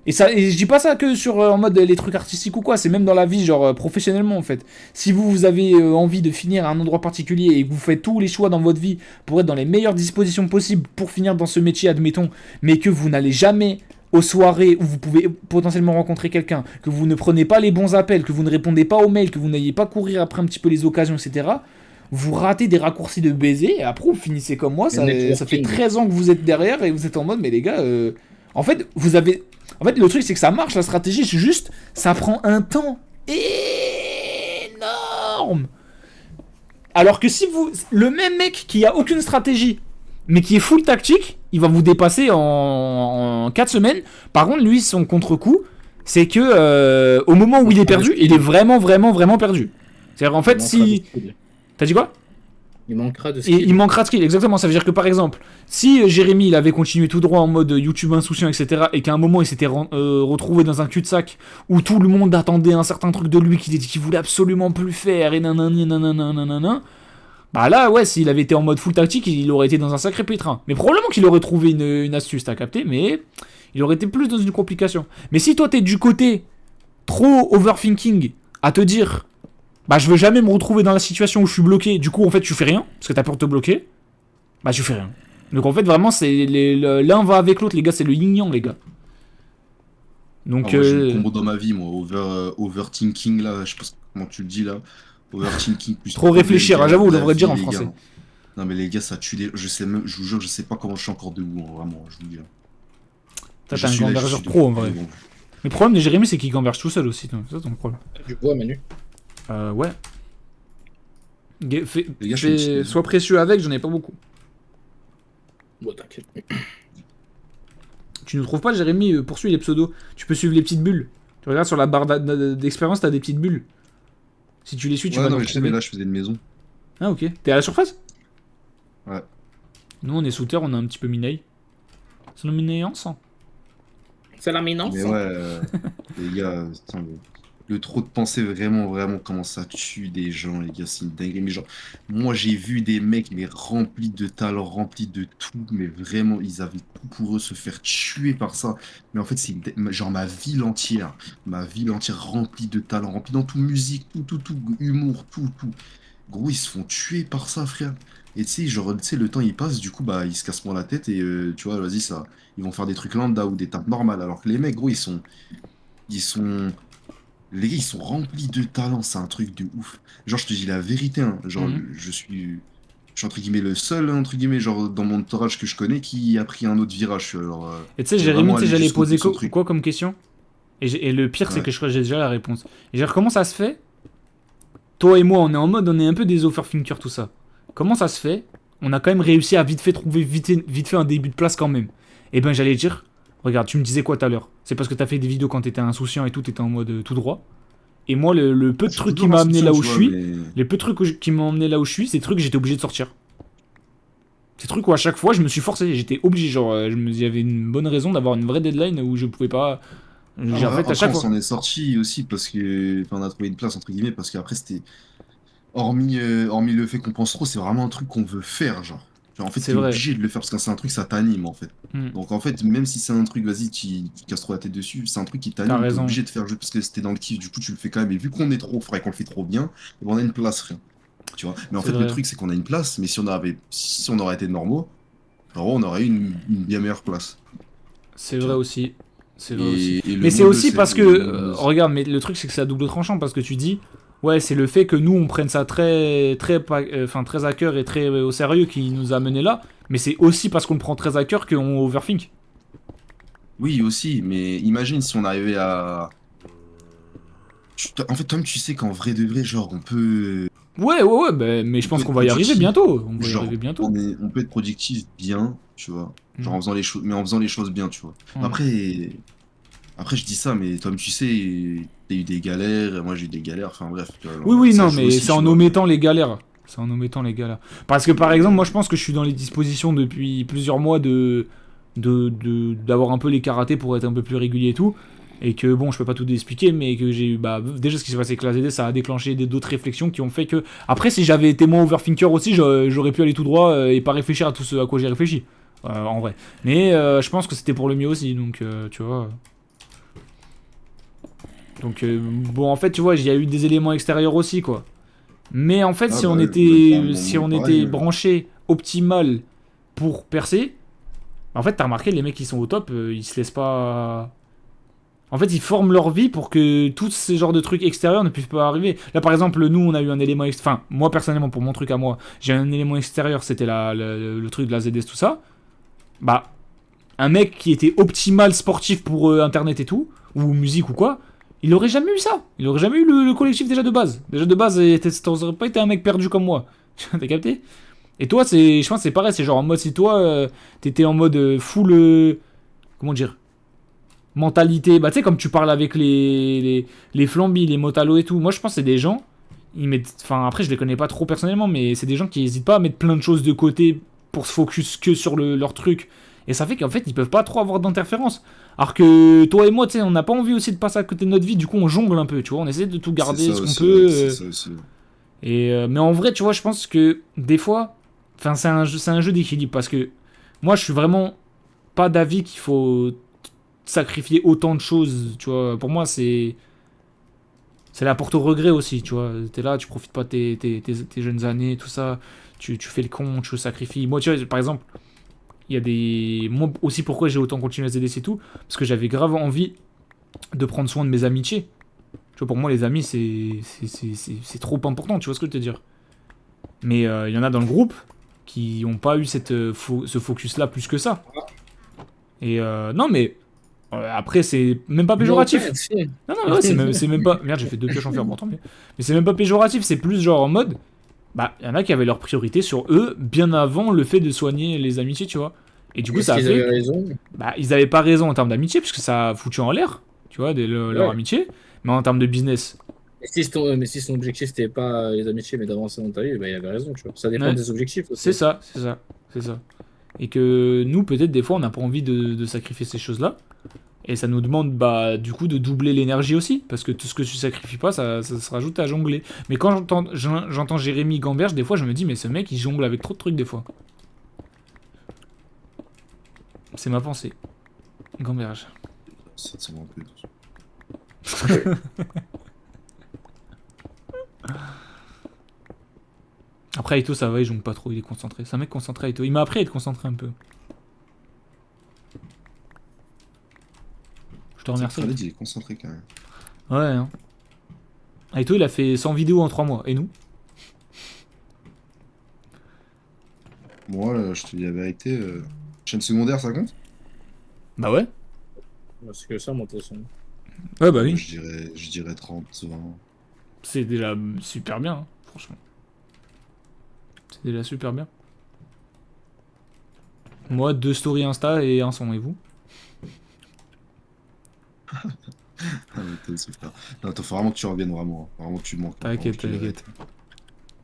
Et je dis pas ça que sur en mode les trucs artistiques ou quoi, c'est même dans la vie, genre professionnellement en fait. Si vous avez envie de finir à un endroit particulier et que vous faites tous les choix dans votre vie pour être dans les meilleures dispositions possibles pour finir dans ce métier, admettons, mais que vous n'allez jamais aux soirées où vous pouvez potentiellement rencontrer quelqu'un, que vous ne prenez pas les bons appels, que vous ne répondez pas aux mails, que vous n'ayez pas courir après un petit peu les occasions, etc., vous ratez des raccourcis de baiser et après vous finissez comme moi, ça fait 13 ans que vous êtes derrière et vous êtes en mode, mais les gars, en fait, vous avez... En fait, le truc, c'est que ça marche, la stratégie, c'est juste, ça prend un temps énorme. Alors que si vous... Le même mec qui a aucune stratégie, mais qui est full tactique, il va vous dépasser en 4 semaines. Par contre, lui, son contre-coup, c'est que au moment où il est perdu, il est vraiment, vraiment, vraiment perdu. C'est-à-dire, en fait, si... T'as dit quoi ? Il manquera de skill. Et il manquera de skill, exactement. Ça veut dire que par exemple, si Jérémy il avait continué tout droit en mode YouTube insouciant, etc., et qu'à un moment il s'était retrouvé dans un cul-de-sac où tout le monde attendait un certain truc de lui qu'il voulait absolument plus faire, et nanana, bah là, ouais, s'il avait été en mode full tactique, il aurait été dans un sacré pétrin. Mais probablement qu'il aurait trouvé une astuce, t'as capté, mais il aurait été plus dans une complication. Mais si toi t'es du côté trop overthinking à te dire. Bah je veux jamais me retrouver dans la situation où je suis bloqué, du coup en fait tu fais rien, parce que t'as peur de te bloquer, bah tu fais rien. Donc en fait vraiment c'est l'un va avec l'autre les gars, c'est le yin-yang les gars. Donc moi, j'ai le combo dans ma vie moi, overthinking là, je sais pas comment tu le dis là, overthinking plus... Trop réfléchir, hein, j'avoue on devrait dire en français. Gars. Non mais les gars ça tue je vous jure je sais pas comment je suis encore debout, hein, vraiment, je vous dis. T'as un gambergeur pro en vrai. Bon. Mais le problème de Jérémy c'est qu'il gamberge tout seul aussi, c'est ça ton problème. Du bois Manu. Ouais. Sois précieux avec, j'en ai pas beaucoup. Bon, t'inquiète. Tu ne trouves pas, Jérémy, poursuis les pseudos. Tu peux suivre les petites bulles. Tu regardes sur la barre d'expérience, t'as des petites bulles. Si tu les suis, tu vas non, mais je sais, mais là, je faisais une maison. Ah, ok. T'es à la surface ? Ouais. Nous, on est sous terre, on a un petit peu minaille. C'est la minayance. C'est la minance. Mais ouais, les gars, le trop de pensée, vraiment, vraiment, comment ça tue des gens, les gars, c'est une dinguerie. Mais genre, moi, j'ai vu des mecs, mais remplis de talent, remplis de tout, mais vraiment, ils avaient tout pour eux, se faire tuer par ça. Mais en fait, c'est genre ma ville entière remplie de talent, remplie dans tout, musique, tout, humour, tout. Gros, ils se font tuer par ça, frère. Et tu sais, genre, le temps il passe, du coup, bah, ils se cassent moins la tête et tu vois, vas-y, ça, ils vont faire des trucs lambda ou des tapes normales. Alors que les mecs, gros, les gars, ils sont remplis de talent, c'est un truc de ouf. Genre, je te dis la vérité, hein, genre, je suis entre guillemets le seul, entre guillemets, genre, dans mon entourage que je connais qui a pris un autre virage. Alors, et tu sais, Jérémy, j'allais poser quoi comme question et le pire, c'est que je crois que j'ai déjà la réponse. Et genre, comment ça se fait ? Toi et moi, on est en mode, on est un peu des overthinkers, tout ça. Comment ça se fait ? On a quand même réussi à vite fait trouver vite fait un début de place quand même. Et ben, j'allais dire, regarde, tu me disais quoi tout à l'heure ? C'est parce que t'as fait des vidéos quand t'étais insouciant et tout, t'étais en mode tout droit. Et moi, le peu de trucs qui m'a amené là où je suis, les peu de trucs qui m'ont amené là où je suis, c'est des trucs que j'étais obligé de sortir. Ces trucs où à chaque fois, je me suis forcé, j'étais obligé, genre, il y avait une bonne raison d'avoir une vraie deadline où je pouvais pas... En fait, à chaque fois. On s'en est sorti aussi parce que... Enfin, on a trouvé une place, entre guillemets, parce qu'après, c'était... Hormis le fait qu'on pense trop, c'est vraiment un truc qu'on veut faire, genre. En fait, t'es obligé de le faire parce que c'est un truc, ça t'anime en fait. Donc en fait, même si c'est un truc, vas-y, tu casses trop la tête dessus, c'est un truc qui t'anime, t'es obligé de faire juste parce que c'était dans le kiff, du coup tu le fais quand même. Et vu qu'on est trop frais, qu'on le fait trop bien, et ben, on a une place, rien. Tu vois. Mais en fait, le truc, c'est qu'on a une place, mais si on aurait été normaux, alors on aurait eu une bien meilleure place. C'est vrai aussi. C'est vrai aussi. Mais c'est aussi parce que, regarde, mais le truc, c'est que c'est à double tranchant parce que tu dis. Ouais, c'est le fait que nous, on prenne ça très à cœur et très au sérieux qui nous a mené là. Mais c'est aussi parce qu'on le prend très à cœur qu'on overthink. Oui, aussi. Mais imagine si on arrivait à... En fait, toi-même, tu sais qu'en vrai de vrai, genre, on peut... Ouais, mais je pense qu'on va y arriver bientôt. On peut être productif bien, tu vois. Genre en faisant les choses... Mais en faisant les choses bien, tu vois. Après, je dis ça, mais toi-même, tu sais, t'as eu des galères, moi j'ai eu des galères, enfin bref. Oui, non, mais c'est en omettant les galères. Parce que par exemple, moi je pense que je suis dans les dispositions depuis plusieurs mois d'avoir un peu les karatés pour être un peu plus régulier et tout. Et que bon, je peux pas tout expliquer, mais que j'ai eu. Bah, déjà, ce qui s'est passé avec la ZD, ça a déclenché d'autres réflexions qui ont fait que. Après, si j'avais été moins overthinker aussi, j'aurais pu aller tout droit et pas réfléchir à tout ce à quoi j'ai réfléchi. En vrai. Mais je pense que c'était pour le mieux aussi, donc tu vois. Donc, bon, en fait, tu vois, il y a eu des éléments extérieurs aussi, quoi. Mais en fait, Ah si bah on ouais, était, bah, si on pareil, était branché optimal pour percer, en fait, t'as remarqué, les mecs qui sont au top, ils se laissent pas. En fait, ils forment leur vie pour que tous ces genres de trucs extérieurs ne puissent pas arriver. Là, par exemple, nous, on a eu un élément extérieur. Enfin, moi, personnellement, pour mon truc à moi, j'ai un élément extérieur, c'était le truc de la ZS, tout ça. Bah, un mec qui était optimal sportif pour Internet et tout, ou musique ou quoi, il aurait jamais eu ça. Il aurait jamais eu le collectif déjà de base. Déjà de base, t'aurais pas été un mec perdu comme moi. T'as capté? Et toi, je pense que c'est pareil. C'est genre en mode, si toi, t'étais en mode full. Comment dire? Mentalité. Bah, tu sais, comme tu parles avec les flambis, les motalos et tout. Moi, je pense que c'est des gens. Ils mettent. Enfin, après, je les connais pas trop personnellement, mais c'est des gens qui hésitent pas à mettre plein de choses de côté pour se focus que sur leur truc. Et ça fait qu'en fait, ils peuvent pas trop avoir d'interférence. Alors que toi et moi, tu sais, on n'a pas envie aussi de passer à côté de notre vie, du coup, on jongle un peu, tu vois. On essaie de tout garder ce qu'on peut. C'est ça aussi. Et, mais en vrai, tu vois, je pense que des fois, enfin, c'est un jeu d'équilibre parce que moi, je suis vraiment pas d'avis qu'il faut sacrifier autant de choses, tu vois. Pour moi, c'est la porte au regret aussi, tu vois. T'es là, tu profites pas de tes jeunes années, tout ça. Tu fais le con, tu sacrifies. Moi, tu vois, par exemple, il y a des. Moi aussi, pourquoi j'ai autant continué à ZDC et tout, parce que j'avais grave envie de prendre soin de mes amitiés. Tu vois, pour moi, les amis, c'est trop important, tu vois ce que je veux te dire. Mais il y en a dans le groupe qui n'ont pas eu ce focus-là plus que ça. Et non, mais après, c'est même pas péjoratif. Non, non, ouais, c'est même pas. Merde, j'ai fait 2 pioches en fer, bon, tant mieux. Mais c'est même pas péjoratif, c'est plus genre en mode. Bah, il y en a qui avaient leur priorité sur eux bien avant le fait de soigner les amitiés, tu vois. Et du coup, ça a Est-ce qu'ils fait. avaient raison? Bah, ils avaient pas raison en termes d'amitié, puisque ça a foutu en l'air, tu vois, leur Ouais. amitié. Mais en termes de business. Mais si son objectif c'était pas les amitiés mais d'avancer dans ta vie, bah, il avait raison, tu vois. Ça dépend Ouais. des objectifs aussi. C'est ça, c'est ça, c'est ça. Et que nous, peut-être, des fois, on n'a pas envie de sacrifier ces choses-là. Et ça nous demande, bah, du coup, de doubler l'énergie aussi. Parce que tout ce que tu sacrifies pas, ça se rajoute à jongler. Mais quand j'entends Jérémy Gamberge, des fois, je me dis, mais ce mec, il jongle avec trop de trucs, des fois. C'est ma pensée. Gamberge. Ça te semble un peu. Après, Aito, ça va, il jongle pas trop, il est concentré. C'est un mec concentré, Aito. Il m'a appris à être concentré un peu. Je te remercie. Khaled, il est concentré quand même. Ouais, hein. Aito, il a fait 100 vidéos en 3 mois. Et nous? Moi, là, je te dis la vérité. Chaîne secondaire, ça compte? Bah ouais. C'est que ça, mon de toute façon. Ouais, bah oui. Je dirais 30, 20. C'est déjà super bien, hein, franchement. C'est déjà super bien. Moi, 2 stories Insta et un son, et vous? Ah, mais t'es super. Non, attends, faut vraiment que tu reviennes, vraiment. Vraiment que tu manques. T'inquiète, Vraiment, je te t'inquiète.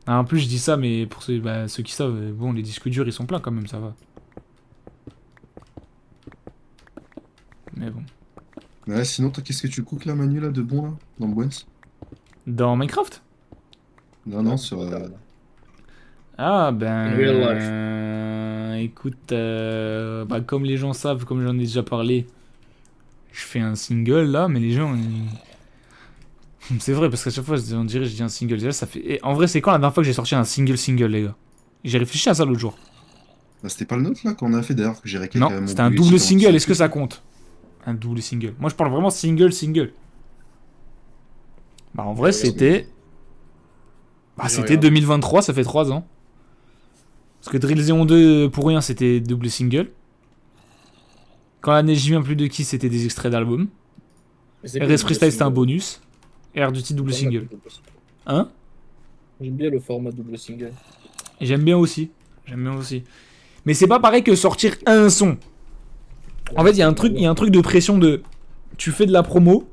Ah, en plus, je dis ça, mais pour ceux qui savent, bon, les disques durs, ils sont pleins quand même, ça va. Mais bon. dirai. Ouais, sinon, toi, qu'est-ce que tu cookes là, Manu, là, de bon, là, dans le Buens? Dans Minecraft? Non, non, sur. Ah, In real écoute, bah, comme les gens savent, comme j'en ai déjà parlé, je fais un single là, mais les gens. C'est vrai, parce qu'à chaque fois, on dirait que je dis un single. Déjà, ça fait. Et en vrai, c'est quand la dernière fois que j'ai sorti un single, les gars? J'ai réfléchi à ça l'autre jour. Bah, c'était pas le nôtre, là, qu'on a fait d'ailleurs, que j'ai récupéré. Non, c'était un double single, est-ce que ça compte? Un double single. Moi, je parle vraiment single. Bah, en vrai, Ouais, c'était. Bah, Je c'était regarde. 2023, ça fait 3 ans. Parce que Drill Zone 2, pour rien, c'était double single. Quand la neige vient plus de qui, c'était des extraits d'albums. RS Freestyle, c'était un bonus. Air Duty, double single. Hein? J'aime bien le format double single. Et j'aime bien aussi. Mais c'est pas pareil que sortir un son. En fait, il y a un truc de pression de. Tu fais de la promo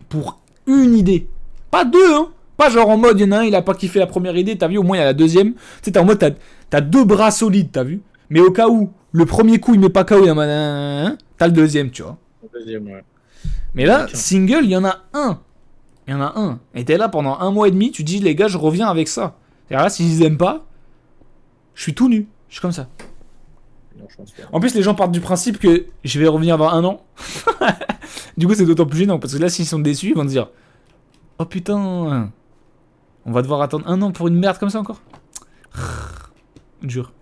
pour une idée. Pas deux, hein. Pas genre en mode, il y en a un, il a pas kiffé la première idée, t'as vu, au moins il y a la deuxième. Tu sais, t'es en mode, t'as 2 bras solides, t'as vu. Mais au cas où, le premier coup, il met pas KO, t'as le deuxième, tu vois. Deuxième, ouais. Mais là, Tiens. single, il y en a un. Il y en a un. Et t'es là pendant 1 mois et demi, tu dis, les gars, je reviens avec ça. Et là, s'ils aiment pas, je suis tout nu. Je suis comme ça. Non, je pense pas. En plus, les gens partent du principe que je vais revenir dans 1 an. Du coup, c'est d'autant plus gênant. Parce que là, s'ils sont déçus, ils vont se dire, oh putain, on va devoir attendre 1 an pour une merde comme ça encore. Dur.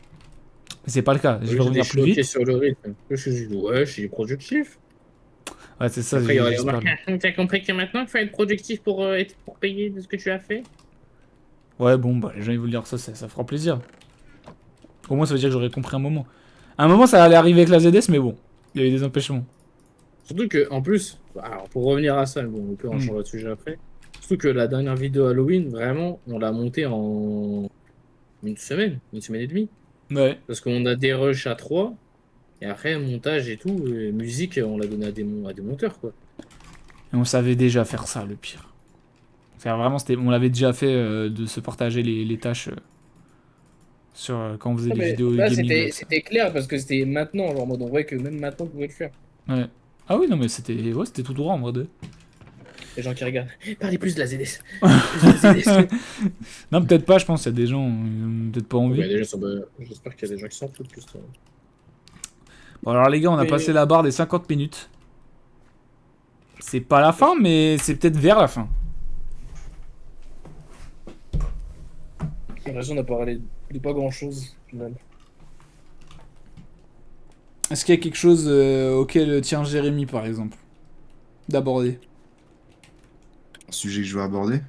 Mais c'est pas le cas. Je vais revenir plus vite. Sur le rythme. Ouais, je suis productif. Ouais, c'est ça. Après, il y aura les j'espère. remarques. T'as compris que maintenant, il faut être productif pour payer de ce que tu as fait. Ouais, bon, bah, les gens ils vont dire ça, ça fera plaisir. Au moins, ça veut dire que j'aurais compris un moment. À un moment, ça allait arriver avec la ZS, mais bon, il y avait des empêchements. Surtout que, en plus, alors pour revenir à ça, bon, on peut en changer de sujet après. Surtout que la dernière vidéo Halloween, vraiment, on l'a montée en une semaine et demie. Ouais. Parce qu'on a des rushs à 3, et après, montage et tout, et musique, on l'a donné à des monteurs, quoi. Et on savait déjà faire ça, le pire. C'est vraiment, on l'avait déjà fait de se partager les tâches sur quand on faisait les vidéos Là, gaming. Là, c'était clair, parce que c'était maintenant, genre en mode, on voit que même maintenant, vous pouvez le faire. ouais. Ah oui, non, mais c'était tout droit en vrai de. Les gens qui regardent, parlez plus de la ZS. Plus de la ZS. Non, peut-être pas, je pense qu'il y a des gens, ils ont peut-être pas envie. Ouais, déjà, j'espère qu'il y a des gens qui s'en foutent plus. Bon, alors les gars, on a passé la barre des 50 minutes. C'est pas la fin, mais c'est peut-être vers la fin. J'ai l'impression d'avoir parlé de pas grand chose, au final. Est-ce qu'il y a quelque chose auquel tient Jérémy, par exemple, d'aborder? Un sujet que je veux aborder.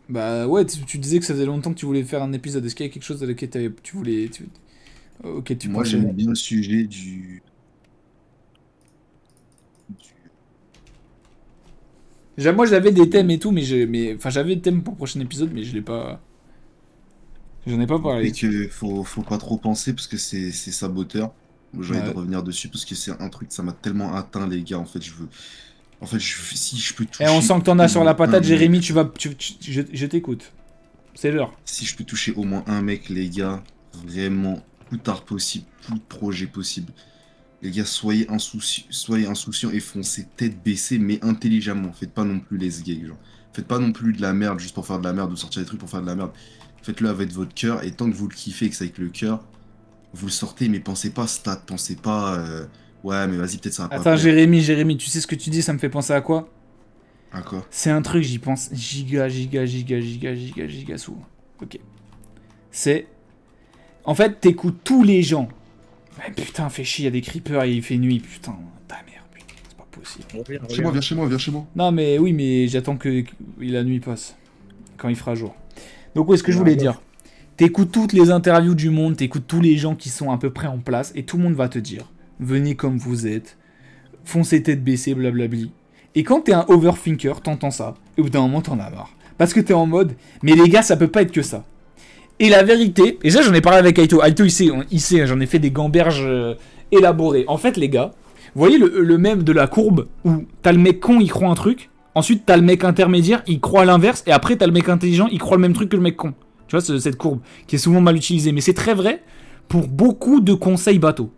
Bah ouais, tu disais que ça faisait longtemps que tu voulais faire un épisode. Est-ce qu'il y a quelque chose avec lequel tu voulais... auquel tu Moi, pensais? j'aime bien le sujet du... Moi j'avais des thèmes et tout, enfin j'avais des thèmes pour le prochain épisode, mais je l'ai pas... J'en ai pas parlé. Et que faut pas trop penser parce que c'est saboteur. J'ai envie Ouais. de revenir dessus parce que c'est un truc, ça m'a tellement atteint, les gars. En fait, si je peux toucher. Et on sent que t'en as sur la patate, un Jérémy, mec, je t'écoute. C'est l'heure. Si je peux toucher au moins un mec, les gars, vraiment, tout tard possible, tout projet possible. Les gars, soyez insouciants et foncez tête baissée, mais intelligemment. Faites pas non plus les gays, genre. Faites pas non plus de la merde juste pour faire de la merde ou sortir des trucs pour faire de la merde. Faites-le avec votre cœur, et tant que vous le kiffez et que c'est avec le cœur, vous le sortez, mais pensez pas stats, pensez pas ouais, mais vas-y, peut-être ça va pas Attends, plaire. Jérémy, tu sais ce que tu dis, ça me fait penser à quoi? À quoi? C'est un truc, j'y pense giga souvent. Ok. C'est... En fait, t'écoutes tous les gens. Ouais, putain, fait chier, il y a des creepers et il fait nuit. Putain, ta merde, putain, c'est pas possible. Chez moi, viens chez moi. Non, mais oui, mais j'attends que la nuit passe. Quand il fera jour. Donc, oui, ce que je voulais dire. T'écoutes toutes les interviews du monde, t'écoutes tous les gens qui sont à peu près en place, et tout le monde va te dire, venez comme vous êtes, foncez tête baissée, blablabli. Et quand t'es un overthinker, t'entends ça, et au bout d'un moment t'en as marre. Parce que t'es en mode, mais les gars, ça peut pas être que ça. Et la vérité, et ça j'en ai parlé avec Aito, il sait, j'en ai fait des gamberges élaborées. En fait, les gars, vous voyez le même de la courbe, où t'as le mec con, il croit un truc, ensuite t'as le mec intermédiaire, il croit l'inverse, et après t'as le mec intelligent, il croit le même truc que le mec con. Tu vois, cette courbe, qui est souvent mal utilisée. Mais c'est très vrai pour beaucoup de conseils bateaux.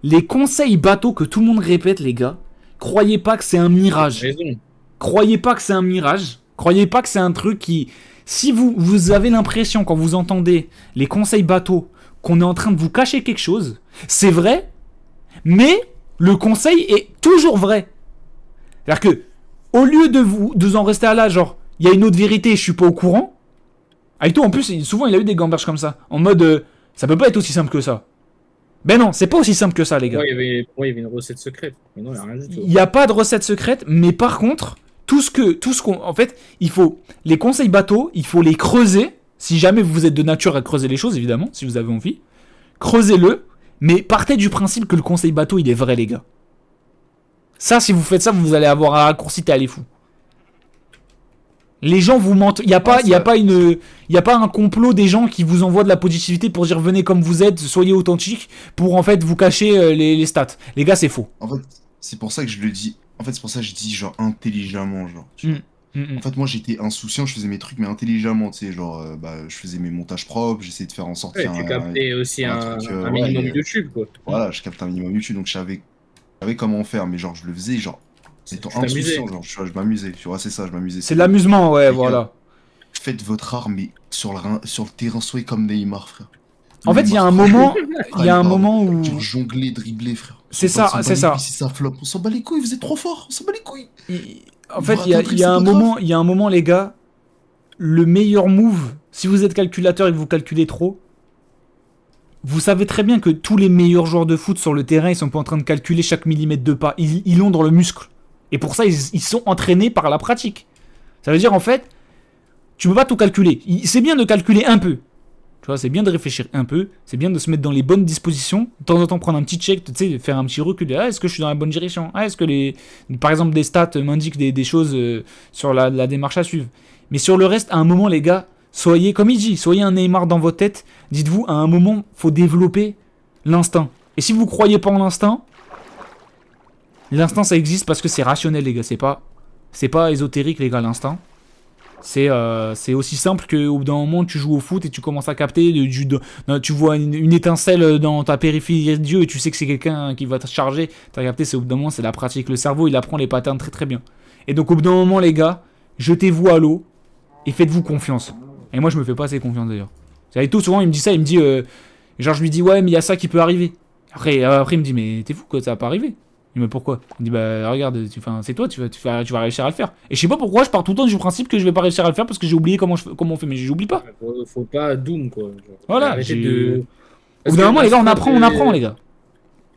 Les conseils bateaux que tout le monde répète, les gars, croyez pas que c'est un mirage. Croyez pas que c'est un mirage. Croyez pas que c'est un truc qui... Si vous avez l'impression, quand vous entendez les conseils bateaux, qu'on est en train de vous cacher quelque chose, c'est vrai, mais le conseil est toujours vrai. C'est-à-dire que, au lieu de vous en rester à là, genre, il y a une autre vérité et je suis pas au courant, Aito, en plus, souvent, il a eu des gamberges comme ça. En mode, ça peut pas être aussi simple que ça. Ben non, c'est pas aussi simple que ça, les gars. Ouais, il y avait une recette secrète. Mais non, il n'y a rien du tout. Il n'y a pas de recette secrète, mais par contre, tout ce qu'on... En fait, il faut... Les conseils bateaux, il faut les creuser. Si jamais vous êtes de nature à creuser les choses, évidemment, si vous avez envie. Creusez-le, mais partez du principe que le conseil bateau, il est vrai, les gars. Ça, si vous faites ça, vous allez avoir un raccourci, t'es allé fou. Les gens vous mentent. Il n'y a pas un complot des gens qui vous envoient de la positivité pour dire venez comme vous êtes, soyez authentiques, pour en fait vous cacher les stats. Les gars, c'est faux. En fait, c'est pour ça que je le dis. En fait, c'est pour ça que je dis genre intelligemment, genre. En fait, moi j'étais insouciant, je faisais mes trucs, mais intelligemment, tu sais, genre, je faisais mes montages propres, j'essayais de faire en sorte Ouais, tu captais aussi un minimum YouTube, quoi. Voilà, je captais un minimum YouTube, donc je savais comment faire, mais genre, je le faisais, genre, Étant Tu t'amusais. insouciant, genre, je m'amusais. Tu vois, c'est ça, je m'amusais. C'est de l'amusement, ouais, Les gars, voilà. Faites votre art, mais sur le terrain, soyez comme Neymar, frère. En fait, il y a un Neymar, moment, il y a un pardon. moment où... Genre jongler, dribbler, frère. C'est On s'en ça, bat c'est les ça. couilles si ça flop. On s'en bat les couilles, vous êtes trop fort. On s'en bat les couilles. En fait, Vous il y a, ratez un il y a truc, un c'est pas moment, grave. il y a un moment, les gars, le meilleur move, si vous êtes calculateur et que vous calculez trop, vous savez très bien que tous les meilleurs joueurs de foot sur le terrain, ils sont pas en train de calculer chaque millimètre de pas. Ils l'ont dans le muscle. Et pour ça, ils sont entraînés par la pratique. Ça veut dire, en fait, tu peux pas tout calculer. C'est bien de calculer un peu. Tu vois, c'est bien de réfléchir un peu. C'est bien de se mettre dans les bonnes dispositions. De temps en temps, prendre un petit check, tu sais, faire un petit recul. Ah, est-ce que je suis dans la bonne direction? Ah, est-ce que par exemple, des stats m'indiquent des choses sur la démarche à suivre? Mais sur le reste, à un moment, les gars, soyez, comme il dit, soyez un Neymar dans votre tête. Dites-vous, à un moment, faut développer l'instinct. Et si vous croyez pas en l'instinct, ça existe parce que c'est rationnel, les gars. C'est pas ésotérique, les gars, l'instinct. C'est aussi simple qu'au bout d'un moment, tu joues au foot et tu commences à capter. Tu vois une étincelle dans ta périphérie d'yeux et tu sais que c'est quelqu'un qui va te charger. Tu as capté, c'est au bout d'un moment, c'est la pratique. Le cerveau, il apprend les patterns très très bien. Et donc, au bout d'un moment, les gars, jetez-vous à l'eau et faites-vous confiance. Et moi, je me fais pas assez confiance d'ailleurs. C'est tout, souvent, il me dit ça, il me dit. Genre, je lui dis, ouais, mais il y a ça qui peut arriver. Après, il me dit, mais t'es fou, quoi, ça va pas arriver. Il me dit, mais pourquoi? Il me dit, bah, regarde, c'est toi, tu vas réussir à le faire. Et je sais pas pourquoi, je pars tout le temps du principe que je vais pas réussir à le faire parce que j'ai oublié comment on fait, mais j'oublie pas. Faut pas doom, quoi. Genre, Voilà, arrêtez de. Au Parce bout d'un que moment, la les gars, on strat apprend, de- les gars.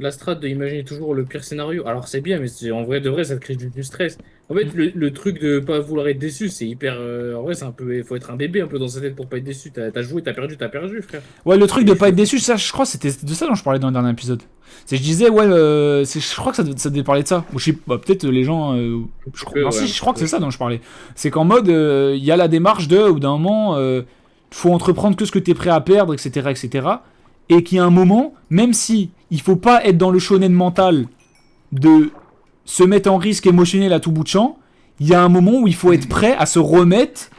La strat de imaginer toujours le pire scénario. Alors c'est bien, mais en vrai de vrai, ça te crée du stress. En fait, le truc de pas vouloir être déçu, c'est hyper. En vrai, c'est un peu. Il faut être un bébé un peu dans sa tête pour pas être déçu. T'as joué, t'as perdu, frère. Ouais, le truc Et de il pas faut- être déçu, ça, je crois que c'était de ça dont je parlais dans le dernier épisode. Je disais, ouais, je crois que ça devait parler de ça. Ou je sais pas, peut-être les gens. Non, si, je crois que c'est ça dont je parlais. C'est qu'en mode, il y a la démarche de, au bout d'un moment, faut entreprendre que ce que t'es prêt à perdre, etc., etc. Et qu'il y a un moment, même si il faut pas être dans le shonen mental de se mettre en risque émotionnel à tout bout de champ, il y a un moment où il faut être prêt à se remettre.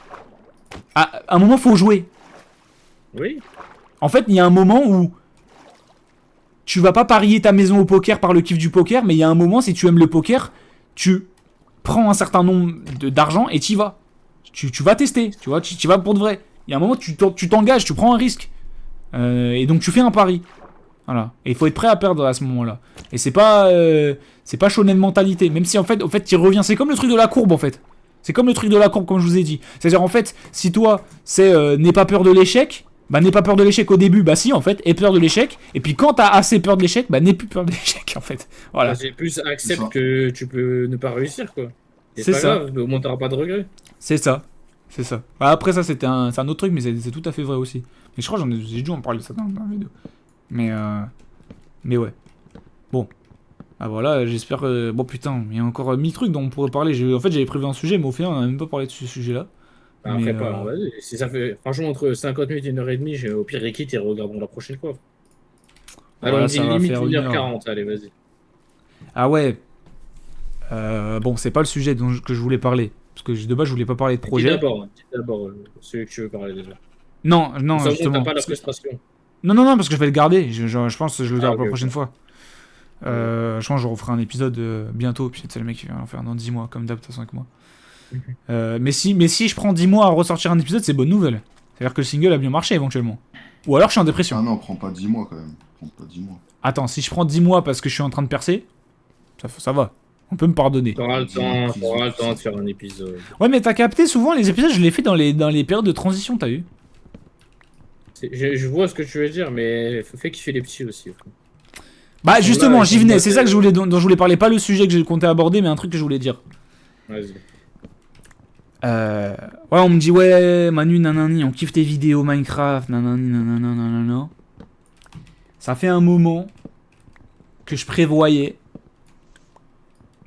À un moment, faut jouer. Oui. En fait, il y a un moment où tu vas pas parier ta maison au poker par le kiff du poker, mais il y a un moment, si tu aimes le poker, tu prends un certain nombre d'argent et t'y vas. Tu vas tester, tu vois, tu vas pour de vrai. Il y a un moment, tu t'engages, tu prends un risque. Et donc tu fais un pari. Voilà. Et il faut être prêt à perdre à ce moment-là. Et c'est pas shonen mentalité. Même si en fait, tu reviens. C'est comme le truc de la courbe en fait. C'est comme le truc de la courbe, comme je vous ai dit. C'est-à-dire en fait, si toi, c'est n'aie pas peur de l'échec, bah n'aie pas peur de l'échec au début, bah si en fait, aie peur de l'échec. Et puis quand t'as assez peur de l'échec, bah n'aie plus peur de l'échec en fait. Voilà. C'est plus C'est accepte ça. que tu peux ne pas réussir, quoi. C'est pas ça. grave, au moins t'auras pas de regrets. C'est ça. C'est ça. Bah, après ça, c'est un autre truc, mais c'est tout à fait vrai aussi. Mais je crois que j'ai dû en parler de ça dans la vidéo. Mais ouais. Bon. Ah voilà, j'espère que... Bon putain, il y a encore 1000 trucs dont on pourrait parler. En fait, j'avais prévu un sujet, mais au final, on a même pas parlé de ce sujet-là. Bah, Mais, après, pas, vas-y. Si ça fait, franchement, entre 50 minutes et 1h30, au pire, Ricky, et regardons la prochaine fois. Allez, Voilà, on dit ça va limite faire 1h40, allez, vas-y. Ah ouais. Bon, c'est pas le sujet que je voulais parler. Parce que de base, je voulais pas parler de projet. Dis d'abord celui que tu veux parler déjà. Non, Ça, justement. t'as pas la Parce que- frustration. Non, parce que je vais le garder. Je pense que je le garde pour ok, la prochaine fois. Je pense que je referai un épisode bientôt. Puis c'est le mec qui va en faire dans 10 mois, comme d'hab, de toute façon, avec moi. Mais si je prends 10 mois à ressortir un épisode, c'est bonne nouvelle. C'est-à-dire que le single a bien marché éventuellement. Ou alors je suis en dépression. Ah non, prends pas 10 mois quand même. Prends pas 10 mois. Attends, si je prends 10 mois parce que je suis en train de percer, ça va. On peut me pardonner. T'auras le temps de faire un épisode. Ouais, mais t'as capté, souvent les épisodes, je les fais dans les périodes de transition, t'as vu? Je vois ce que tu veux dire, mais fais kiffer les petits aussi. Frère. Bah justement, Là, j'y ils venais, sont c'est ça que dont je voulais parler, pas le sujet que j'ai compté aborder, mais un truc que je voulais dire. Vas-y. Ouais, on me dit, ouais, Manu, nanani, on kiffe tes vidéos Minecraft, nanani, nanana, nanana. Ça fait un moment que je prévoyais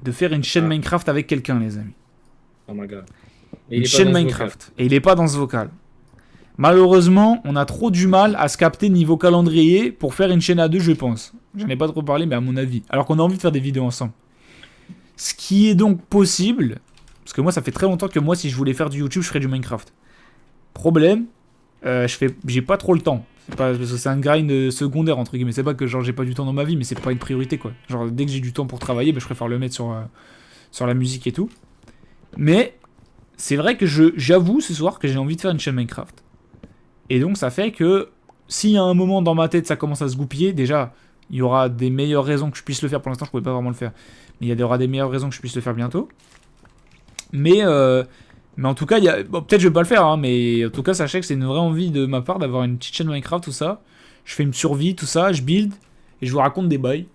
de faire une chaîne Ah. Minecraft avec quelqu'un, les amis. Oh my god. Et il Une est pas chaîne dans ce Minecraft. Et il est pas dans ce vocal. Malheureusement, on a trop du mal à se capter niveau calendrier pour faire une chaîne à deux, je pense. J'en ai pas trop parlé, mais à mon avis. Alors qu'on a envie de faire des vidéos ensemble. Ce qui est donc possible, parce que moi, ça fait très longtemps que moi, si je voulais faire du YouTube, je ferais du Minecraft. Problème, j'ai pas trop le temps. C'est pas, parce que c'est un grind secondaire, entre guillemets. C'est pas que genre j'ai pas du temps dans ma vie, mais c'est pas une priorité, quoi. Genre, dès que j'ai du temps pour travailler, bah, je préfère le mettre sur la musique et tout. Mais c'est vrai que j'avoue ce soir que j'ai envie de faire une chaîne Minecraft. Et donc ça fait que s'il y a un moment dans ma tête ça commence à se goupiller, déjà il y aura des meilleures raisons que je puisse le faire. Pour l'instant je pouvais pas vraiment le faire. Mais il y aura des meilleures raisons que je puisse le faire bientôt. Mais en tout cas, peut-être je vais pas le faire, hein, mais en tout cas sachez que c'est une vraie envie de ma part d'avoir une petite chaîne Minecraft, tout ça. Je fais une survie, tout ça, je build, et je vous raconte des bails.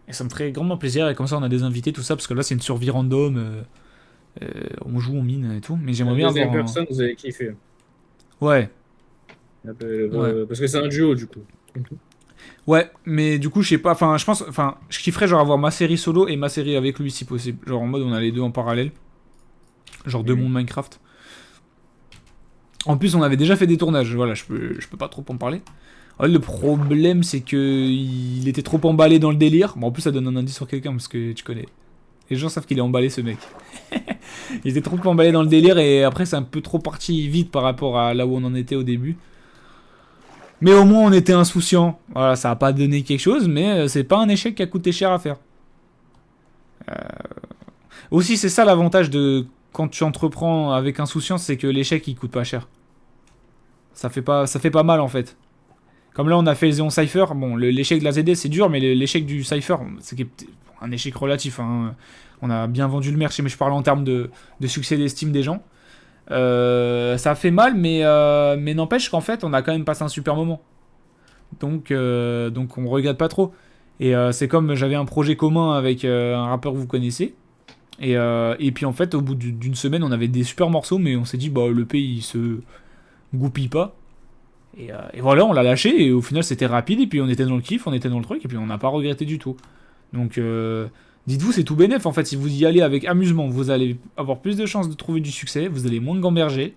Et ça me ferait grandement plaisir, et comme ça on a des invités, tout ça, parce que là c'est une survie random. On joue, on mine et tout, mais j'aimerais bien avoir... personne, vous avez kiffé. Ouais. Parce que c'est un duo, du coup. Ouais, mais du coup, je sais pas, enfin, je kifferais genre avoir ma série solo et ma série avec lui si possible. Genre en mode on a les deux en parallèle. Genre deux mondes Minecraft. En plus, on avait déjà fait des tournages, voilà, je peux pas trop en parler. Ouais, le problème, c'est que il était trop emballé dans le délire. Bon, en plus, ça donne un indice sur quelqu'un parce que tu connais. Les gens savent qu'il est emballé, ce mec. Il était trop emballé dans le délire et après, c'est un peu trop parti vite par rapport à là où on en était au début. Mais au moins, on était insouciant. Voilà, ça a pas donné quelque chose, mais c'est pas un échec qui a coûté cher à faire. Aussi, c'est ça l'avantage de quand tu entreprends avec insouciance, c'est que l'échec il coûte pas cher. Ça fait pas mal en fait. Comme là, on a fait le Xeon Cypher. Bon, l'échec de la ZD c'est dur, mais l'échec du Cypher, c'est un échec relatif. Hein. On a bien vendu le merch, mais je parle en termes de succès d'estime des gens. Ça fait mal, mais n'empêche qu'en fait, on a quand même passé un super moment. Donc on regarde pas trop. Et c'est comme j'avais un projet commun avec un rappeur que vous connaissez. Et puis en fait, au bout d'une semaine, on avait des super morceaux, mais on s'est dit, bah, le pays il se goupille pas. Et voilà, on l'a lâché, et au final, c'était rapide, et puis on était dans le kiff, on était dans le truc, et puis on n'a pas regretté du tout. Donc, dites-vous, c'est tout bénef, en fait, si vous y allez avec amusement, vous allez avoir plus de chances de trouver du succès, vous allez moins gamberger,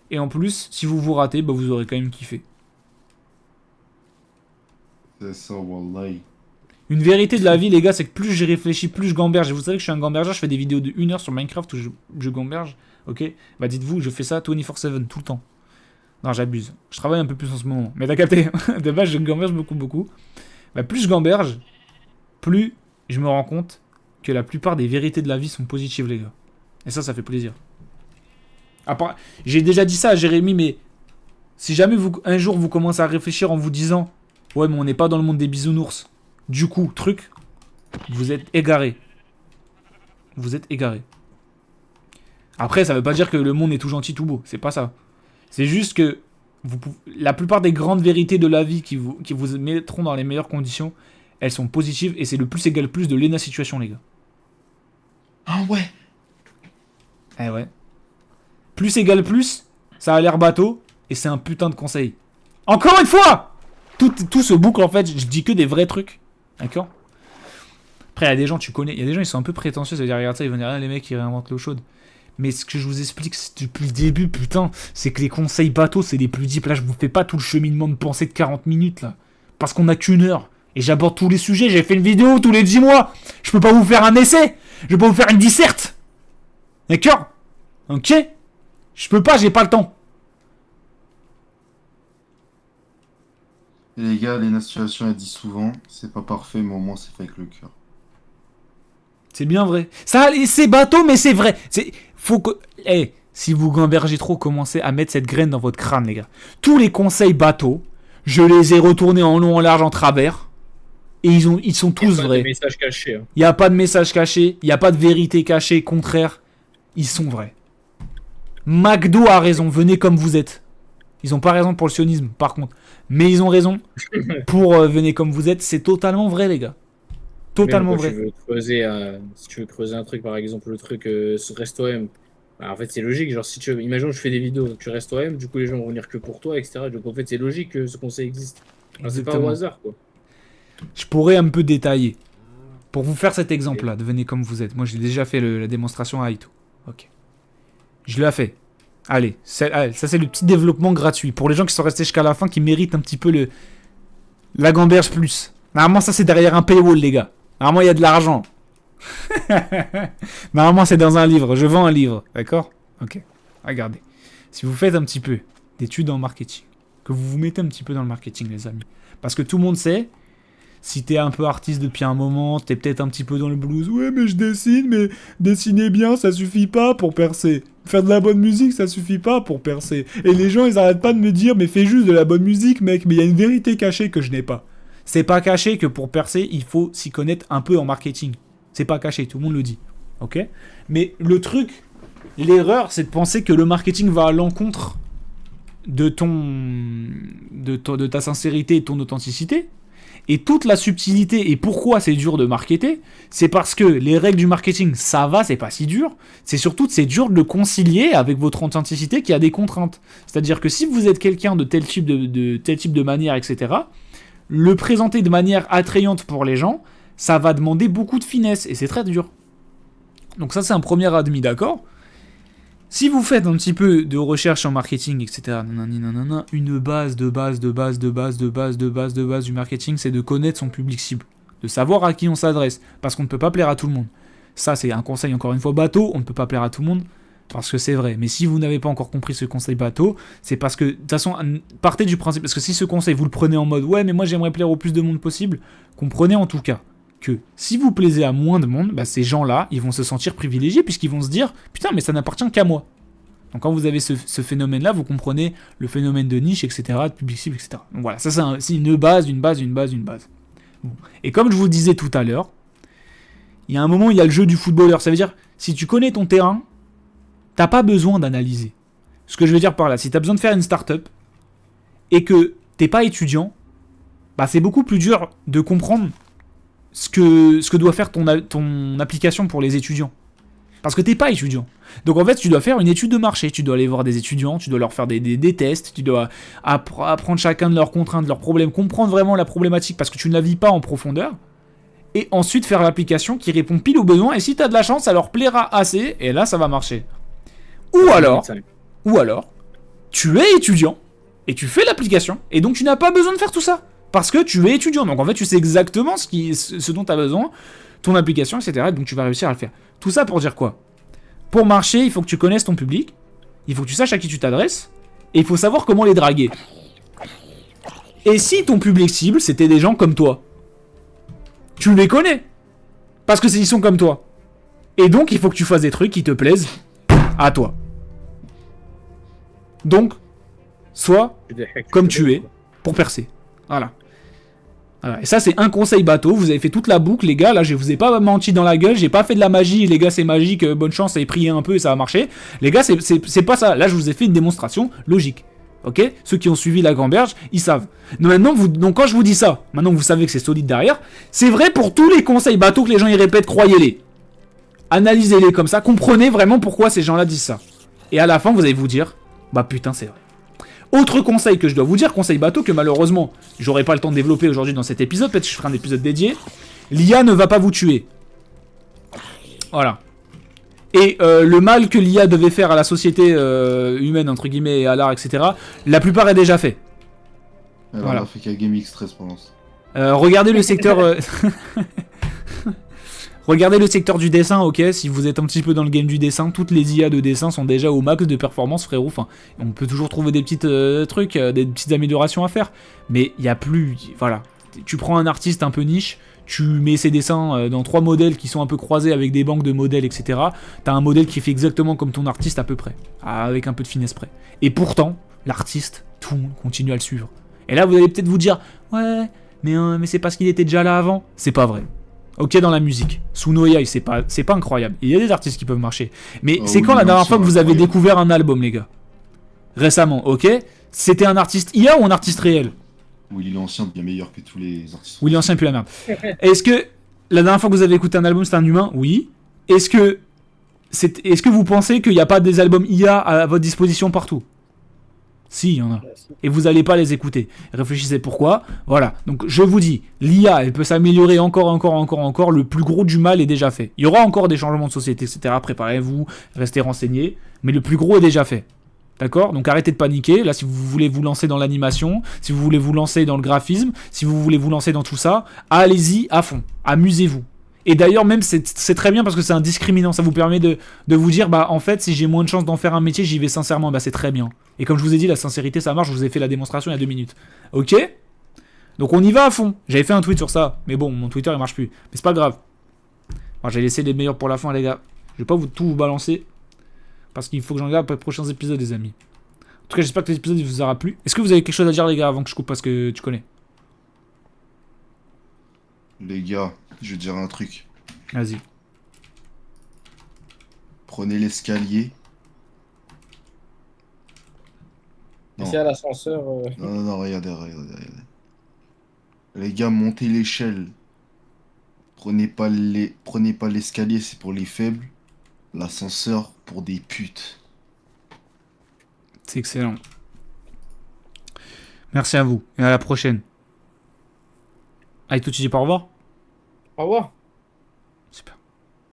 et en plus, si vous ratez, bah, vous aurez quand même kiffé. C'est ça, wallahi. Une vérité de la vie, les gars, c'est que plus j'y réfléchis, plus je gamberge. Et vous savez que je suis un gambergeur, je fais des vidéos de 1 heure sur Minecraft où je gamberge. Ok. Bah dites-vous, je fais ça 24/7 tout le temps. Non, j'abuse. Je travaille un peu plus en ce moment. Mais t'as capté. De base, je gamberge beaucoup. Bah plus je gamberge, plus je me rends compte que la plupart des vérités de la vie sont positives, les gars. Et ça fait plaisir. J'ai déjà dit ça à Jérémy, mais si jamais un jour vous commencez à réfléchir en vous disant « Ouais, mais on n'est pas dans le monde des bisounours », du coup, truc, vous êtes égaré. Vous êtes égaré. Après, ça veut pas dire que le monde est tout gentil, tout beau. C'est pas ça. C'est juste que la plupart des grandes vérités de la vie qui vous mettront dans les meilleures conditions, elles sont positives et c'est le plus égale plus de l'ENA situation, les gars. Ah ouais. Eh ouais. Plus égale plus, ça a l'air bateau et c'est un putain de conseil. Encore une fois, tout se boucle en fait. Je dis que des vrais trucs. D'accord. Après, il y a des gens, tu connais, il y a des gens, ils sont un peu prétentieux, ça veut dire, regarde ça, ils vont dire, ah, les mecs, ils réinventent l'eau chaude. Mais ce que je vous explique depuis le début, putain, c'est que les conseils bateaux, c'est les plus deep. Là, je vous fais pas tout le cheminement de pensée de 40 minutes, là. Parce qu'on a qu'une heure. Et j'aborde tous les sujets, j'ai fait une vidéo tous les 10 mois. Je peux pas vous faire un essai. Je peux pas vous faire une disserte. D'accord. Ok. Je peux pas, j'ai pas le temps. Et les gars, Lena Situation a dit souvent, c'est pas parfait, mais au moins c'est fait avec le cœur. C'est bien vrai. Ça, c'est bateau, mais c'est vrai. Faut que... si vous gambergez trop, commencez à mettre cette graine dans votre crâne, les gars. Tous les conseils bateaux, je les ai retournés en long, en large, en travers. Et ils sont tous vrais. Il n'y a pas de message caché. Il n'y a pas de message caché. Il n'y a pas de vérité cachée. Contraire. Ils sont vrais. McDo a raison. Venez comme vous êtes. Ils n'ont pas raison pour le sionisme, par contre. Mais ils ont raison pour venez comme vous êtes. C'est totalement vrai, les gars. Totalement vrai. Si tu veux creuser un truc, par exemple, le truc reste OM, bah, en fait, c'est logique. Genre, si imaginons que je fais des vidéos, tu restes OM, du coup, les gens vont venir que pour toi, etc. Donc, en fait, c'est logique que ce conseil existe. C'est pas au hasard, quoi. Je pourrais un peu détailler. Pour vous faire cet exemple-là, devenez comme vous êtes. Moi, j'ai déjà fait la démonstration à Aito. Ok. Je l'ai fait. Allez, ça c'est le petit développement gratuit. Pour les gens qui sont restés jusqu'à la fin, qui méritent un petit peu la gamberge plus. Normalement, ça c'est derrière un paywall, les gars. Normalement, il y a de l'argent. Normalement, c'est dans un livre. Je vends un livre. D'accord? Ok. Regardez. Si vous faites un petit peu d'études en marketing, que vous vous mettez un petit peu dans le marketing, les amis. Parce que tout le monde sait, Si t'es un peu artiste depuis un moment, t'es peut-être un petit peu dans le blues. Ouais, mais je dessine, mais dessiner bien, ça suffit pas pour percer. Faire de la bonne musique, ça suffit pas pour percer. Et les gens, ils arrêtent pas de me dire, mais fais juste de la bonne musique, mec, mais il y a une vérité cachée que je n'ai pas. C'est pas caché que pour percer, il faut s'y connaître un peu en marketing. C'est pas caché, tout le monde le dit. Ok ? Mais le truc, l'erreur, c'est de penser que le marketing va à l'encontre de ta sincérité et de ton authenticité. Et toute la subtilité et pourquoi c'est dur de marketer, c'est parce que les règles du marketing, ça va, c'est pas si dur. C'est surtout c'est dur de le concilier avec votre authenticité qui a des contraintes. C'est-à-dire que si vous êtes quelqu'un de tel type de manière, etc., le présenter de manière attrayante pour les gens, ça va demander beaucoup de finesse et c'est très dur. Donc ça, c'est un premier admis, d'accord ? Si vous faites un petit peu de recherche en marketing, etc., une base du marketing, c'est de connaître son public cible, de savoir à qui on s'adresse, parce qu'on ne peut pas plaire à tout le monde. Ça, c'est un conseil, encore une fois, bateau, on ne peut pas plaire à tout le monde, parce que c'est vrai. Mais si vous n'avez pas encore compris ce conseil bateau, c'est parce que, de toute façon, partez du principe, parce que si ce conseil, vous le prenez en mode, ouais, mais moi j'aimerais plaire au plus de monde possible, comprenez en tout cas que si vous plaisez à moins de monde, bah, ces gens-là, ils vont se sentir privilégiés puisqu'ils vont se dire « Putain, mais ça n'appartient qu'à moi ». Donc quand vous avez ce phénomène-là, vous comprenez le phénomène de niche, etc., de public cible, etc. Donc voilà, ça c'est une base. Bon. Et comme je vous disais tout à l'heure, il y a un moment, il y a le jeu du footballeur. Ça veut dire, si tu connais ton terrain, t'as pas besoin d'analyser. Ce que je veux dire par là, si t'as besoin de faire une start-up et que t'es pas étudiant, bah c'est beaucoup plus dur de comprendre ce que doit faire ton application pour les étudiants. Parce que t'es pas étudiant. Donc en fait, tu dois faire une étude de marché, tu dois aller voir des étudiants, tu dois leur faire des tests, tu dois apprendre chacun de leurs contraintes, de leurs problèmes, comprendre vraiment la problématique parce que tu ne la vis pas en profondeur, et ensuite faire l'application qui répond pile aux besoins, et si t'as de la chance, ça leur plaira assez, et là ça va marcher. Ou alors, tu es étudiant, et tu fais l'application, et donc tu n'as pas besoin de faire tout ça. Parce que tu es étudiant, donc en fait tu sais exactement ce dont tu as besoin, ton application, etc. Donc tu vas réussir à le faire. Tout ça pour dire quoi ? Pour marcher, il faut que tu connaisses ton public, il faut que tu saches à qui tu t'adresses, et il faut savoir comment les draguer. Et si ton public cible, c'était des gens comme toi, tu les connais, parce que ils sont comme toi. Et donc il faut que tu fasses des trucs qui te plaisent à toi. Donc, sois comme tu es pour percer. Voilà. Et ça, c'est un conseil bateau. Vous avez fait toute la boucle, les gars. Là, je vous ai pas menti dans la gueule. J'ai pas fait de la magie. Les gars, c'est magique. Bonne chance. Et priez un peu et ça va marcher. Les gars, c'est pas ça. Là, je vous ai fait une démonstration logique. Ok ? Ceux qui ont suivi la Gamberge, ils savent. Donc, quand je vous dis ça, maintenant que vous savez que c'est solide derrière, c'est vrai pour tous les conseils bateau que les gens y répètent. Croyez-les. Analysez-les comme ça. Comprenez vraiment pourquoi ces gens-là disent ça. Et à la fin, vous allez vous dire, bah putain, c'est vrai. Autre conseil que je dois vous dire, conseil bateau que malheureusement, j'aurai pas le temps de développer aujourd'hui dans cet épisode, peut-être que je ferai un épisode dédié. L'IA ne va pas vous tuer. Voilà. Et le mal que l'IA devait faire à la société humaine, entre guillemets, et à l'art, etc., la plupart est déjà fait. Alors, voilà. on a fait qu'à Game X13 pendant ça. Regardez le secteur... Regardez le secteur du dessin, ok, si vous êtes un petit peu dans le game du dessin, toutes les IA de dessin sont déjà au max de performance, frérot. Enfin, on peut toujours trouver des petits trucs, des petites améliorations à faire. Mais il n'y a plus... Voilà. Tu prends un artiste un peu niche, tu mets ses dessins dans 3 modèles qui sont un peu croisés avec des banques de modèles, etc. T'as un modèle qui fait exactement comme ton artiste à peu près, avec un peu de finesse près. Et pourtant, l'artiste, tout le monde continue à le suivre. Et là, vous allez peut-être vous dire, ouais, mais c'est parce qu'il était déjà là avant. C'est pas vrai. Ok, dans la musique, Suno AI, c'est pas incroyable. Il y a des artistes qui peuvent marcher. Mais c'est quand la dernière fois que vous avez découvert un album, les gars ? Récemment, ok ? C'était un artiste IA ou un artiste réel ? Willy l'Ancien bien meilleur que tous les artistes. Willy l'Ancien pue la merde. Est-ce que la dernière fois que vous avez écouté un album, c'était un humain ? Oui. Est-ce que vous pensez qu'il n'y a pas des albums IA à votre disposition partout ? Si, il y en a. Et vous n'allez pas les écouter. Réfléchissez pourquoi. Voilà. Donc je vous dis, l'IA, elle peut s'améliorer encore. Le plus gros du mal est déjà fait. Il y aura encore des changements de société, etc. Préparez-vous, restez renseignés. Mais le plus gros est déjà fait. D'accord ? Donc arrêtez de paniquer. Là, si vous voulez vous lancer dans l'animation, si vous voulez vous lancer dans le graphisme, si vous voulez vous lancer dans tout ça, allez-y à fond. Amusez-vous. Et d'ailleurs, même, c'est très bien parce que c'est un discriminant. Ça vous permet de vous dire, bah, en fait, si j'ai moins de chances d'en faire un métier, j'y vais sincèrement. Bah, c'est très bien. Et comme je vous ai dit, la sincérité, ça marche. Je vous ai fait la démonstration il y a 2 minutes. Ok ? Donc on y va à fond. J'avais fait un tweet sur ça. Mais bon, mon Twitter il marche plus. Mais c'est pas grave. Bon, j'ai laissé les meilleurs pour la fin, les gars. Je vais pas tout vous balancer. Parce qu'il faut que j'en garde pour les prochains épisodes, les amis. En tout cas, j'espère que l'épisode il vous aura plu. Est-ce que vous avez quelque chose à dire, les gars, avant que je coupe parce que tu connais? Les gars, je vais dire un truc. Vas-y. Prenez l'escalier. Et Non. c'est à l'ascenseur. Non, regardez. Les gars, montez l'échelle. Prenez pas l'escalier, c'est pour les faibles. L'ascenseur pour des putes. C'est excellent. Merci à vous. Et à la prochaine. Allez, tout, tu dis pas au revoir? Au revoir.